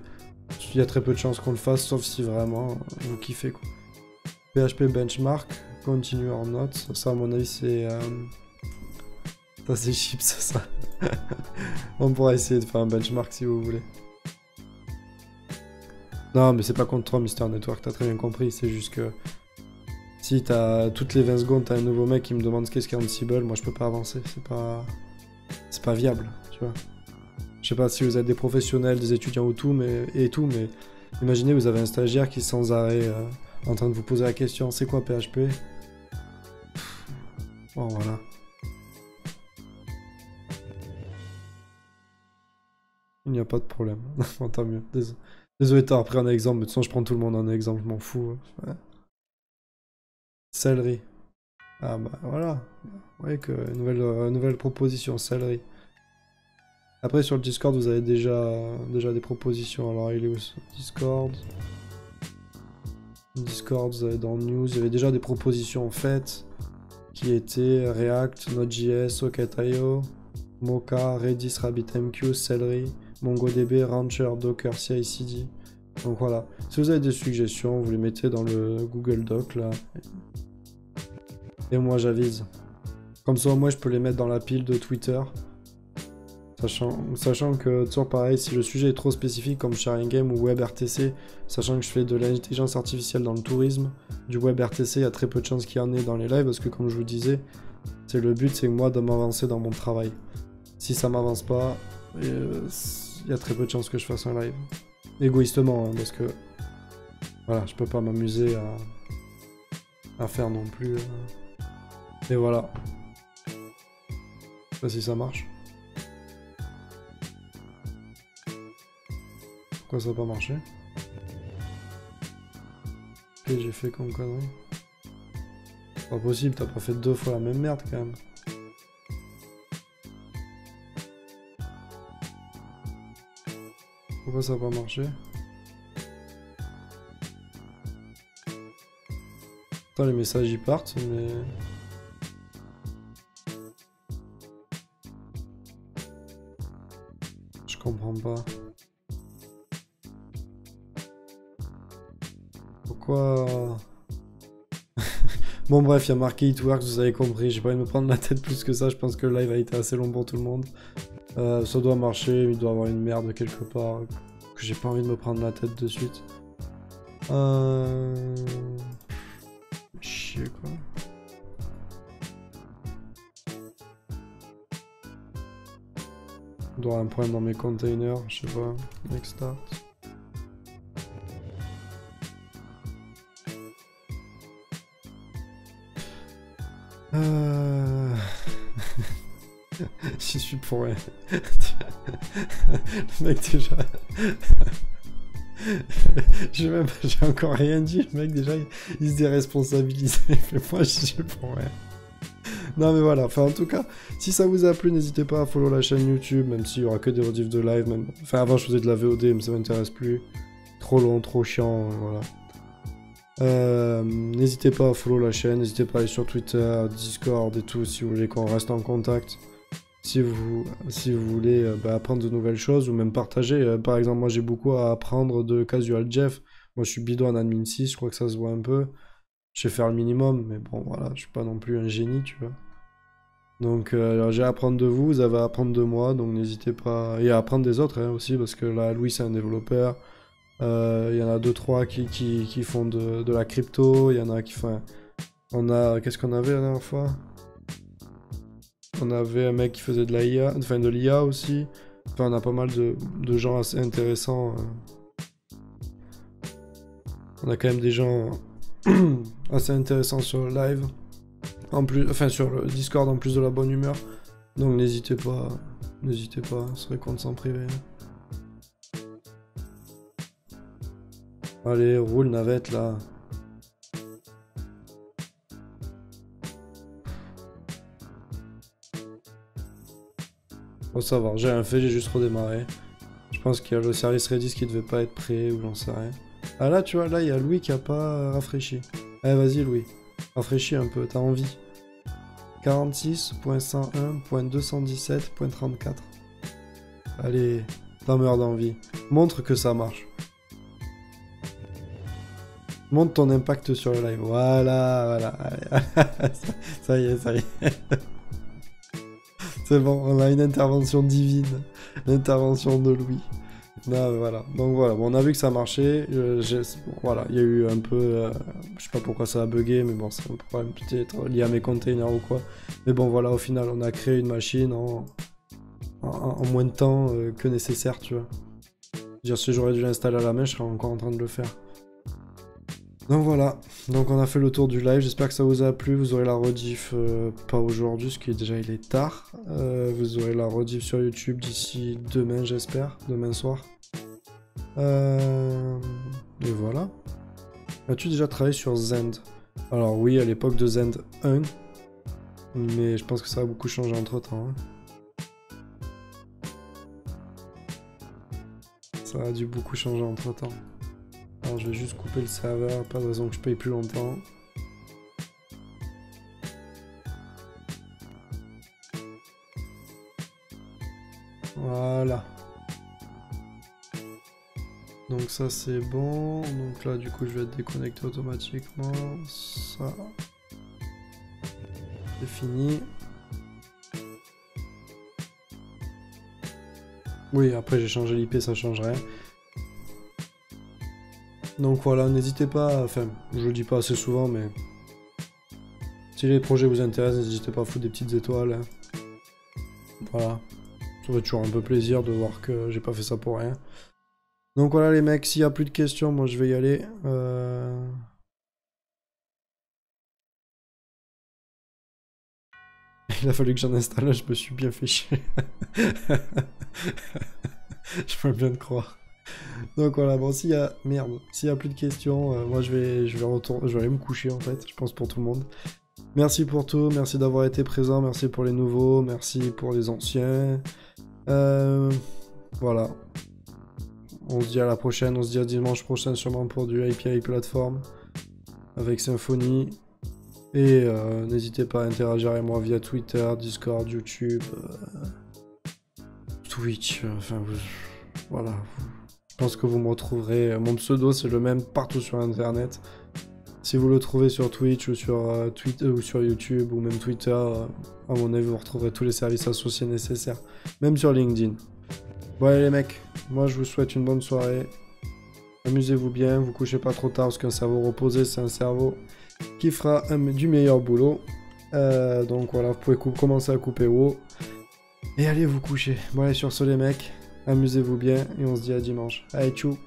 A: il y a très peu de chances qu'on le fasse, sauf si vraiment vous kiffez, quoi. PHP benchmark, continue or not, ça à mon avis c'est... Ça c'est chips ça. On pourra essayer de faire un benchmark si vous voulez. Non mais c'est pas contre toi Mister Network, t'as très bien compris, c'est juste que... Si t'as toutes les 20 secondes t'as un nouveau mec qui me demande qu'est-ce qu'est Ansible, moi je peux pas avancer, c'est pas viable, tu vois. Je sais pas si vous êtes des professionnels, des étudiants ou tout, mais imaginez vous avez un stagiaire qui est sans arrêt en train de vous poser la question, c'est quoi PHP? Bon voilà. Il n'y a pas de problème. Bon, tant mieux. Désolé t'avoir pris un exemple, mais de toute façon je prends tout le monde en exemple, je m'en fous. Ouais. Céleri. Ah bah voilà. Vous voyez que nouvelle proposition, céleri. Après sur le Discord vous avez déjà des propositions. Alors il est où Discord. Discord, vous avez dans News, il y avait déjà des propositions faites qui étaient React, Node.js, Socket.io, Mocha, Redis, RabbitMQ, Celery, MongoDB, Rancher, Docker, CI/CD. Donc voilà. Si vous avez des suggestions, vous les mettez dans le Google Doc là. Et moi j'avise. Comme ça, moi je peux les mettre dans la pile de Twitter. Sachant que, toujours pareil, si le sujet est trop spécifique comme Sharing Game ou WebRTC, sachant que je fais de l'intelligence artificielle dans le tourisme, du WebRTC, il y a très peu de chances qu'il y en ait dans les lives, parce que comme je vous disais, le but c'est que moi de m'avancer dans mon travail. Si ça m'avance pas, il y a très peu de chances que je fasse un live. Égoïstement, hein, parce que voilà, je peux pas m'amuser à faire non plus. Et voilà. Je sais pas si ça marche. Pourquoi ça n'a pas marché? Qu'est-ce que j'ai fait comme connerie? Pas possible, t'as pas fait 2 fois la même merde quand même. Pourquoi ça n'a pas marché? Attends, les messages y partent, mais... Je comprends pas. Pourquoi... Bon bref, il y a marqué It Works, vous avez compris, j'ai pas envie de me prendre la tête plus que ça, je pense que le live a été assez long pour tout le monde. Ça doit marcher, mais il doit y avoir une merde quelque part, que j'ai pas envie de me prendre la tête de suite. Chier quoi. Il doit y avoir un problème dans mes containers, je sais pas. Next start. J'y suis pour rien. Le mec déjà... j'ai encore rien dit, le mec déjà il se déresponsabilise. Moi j'y suis pour rien. Non mais voilà, enfin en tout cas, si ça vous a plu, n'hésitez pas à follow la chaîne YouTube, même s'il y aura que des rediffs de live. Même... Enfin avant je faisais de la VOD, mais ça m'intéresse plus. Trop long, trop chiant, voilà. N'hésitez pas à follow la chaîne, n'hésitez pas à aller sur Twitter, Discord et tout, si vous voulez qu'on reste en contact. Si vous voulez apprendre de nouvelles choses ou même partager. Par exemple, moi j'ai beaucoup à apprendre de Casual Jeff. Moi je suis bidon en admin 6, je crois que ça se voit un peu. Je sais faire le minimum, mais bon voilà, je suis pas non plus un génie, tu vois. Donc j'ai à apprendre de vous, vous avez à apprendre de moi, donc n'hésitez pas. Et à apprendre des autres hein, aussi, parce que là, Louis c'est un développeur. Il y en a 2-3 qui font de la crypto, il y en a qui font... Qu'est-ce qu'on avait la dernière fois? On avait un mec qui faisait de la IA, enfin de l'IA aussi. Enfin, on a pas mal de gens assez intéressants. On a quand même des gens assez intéressants sur le live. En plus, enfin sur le Discord en plus de la bonne humeur. Donc n'hésitez pas, ce serait con de s'en priver. Allez, roule navette là. Bon, ça va, j'ai rien fait, j'ai juste redémarré. Je pense qu'il y a le service Redis qui devait pas être prêt ou j'en sais rien. Ah là, tu vois, là, il y a Louis qui a pas rafraîchi. Allez, vas-y, Louis. Rafraîchis un peu, t'as envie. 46.1.217.34. Allez, t'en meurs d'envie. Montre que ça marche. Montre ton impact sur le live. Voilà, voilà. Allez. Ça y est, ça y est. C'est bon, on a une intervention divine. L'intervention de Louis. Non, voilà. Donc voilà, bon, on a vu que ça marchait. Voilà, il y a eu un peu... je sais pas pourquoi ça a bugué, mais bon, c'est un problème peut-être lié à mes containers ou quoi. Mais bon, voilà, au final, on a créé une machine en moins de temps que nécessaire, tu vois. Dire, si j'aurais dû l'installer à la main, je serais encore en train de le faire. Donc voilà, donc on a fait le tour du live, j'espère que ça vous a plu, vous aurez la rediff, pas aujourd'hui, parce qu'il est déjà il est tard, vous aurez la rediff sur YouTube d'ici demain j'espère, demain soir. Et voilà. As-tu déjà travaillé sur Zend? Alors oui, à l'époque de Zend 1, mais je pense que ça a beaucoup changé entre temps. Hein. Ça a dû beaucoup changer entre temps. Alors je vais juste couper le serveur, pas de raison que je paye plus longtemps. Voilà. Donc ça c'est bon. Donc là du coup je vais être déconnecté automatiquement. Ça. C'est fini. Oui, après j'ai changé l'IP, ça change rien. Donc voilà, n'hésitez pas, enfin, je le dis pas assez souvent, mais si les projets vous intéressent, n'hésitez pas à foutre des petites étoiles. Hein. Voilà, ça fait toujours un peu plaisir de voir que j'ai pas fait ça pour rien. Donc voilà les mecs, s'il y a plus de questions, moi je vais y aller. Il a fallu que j'en installe, je me suis bien fait chier. Je peux bien te croire. Donc voilà, bon, s'il y a plus de questions, moi je vais aller me coucher en fait, je pense pour tout le monde. Merci pour tout, merci d'avoir été présent, merci pour les nouveaux, merci pour les anciens. Voilà. On se dit à la prochaine, on se dit à dimanche prochain sûrement pour du API Platform avec Symfony. Et n'hésitez pas à interagir avec moi via Twitter, Discord, YouTube, Twitch, enfin voilà. Je pense que vous me retrouverez. Mon pseudo c'est le même partout sur internet. Si vous le trouvez sur Twitch ou sur ou sur YouTube ou même Twitter, à mon avis vous retrouverez tous les services associés nécessaires. Même sur LinkedIn. Bon allez les mecs, moi je vous souhaite une bonne soirée. Amusez-vous bien, vous couchez pas trop tard parce qu'un cerveau reposé c'est un cerveau qui fera du meilleur boulot. Donc voilà, vous pouvez commencer à couper WoW. Et allez vous coucher. Bon allez sur ce les mecs. Amusez-vous bien et on se dit à dimanche. Allez, tchou!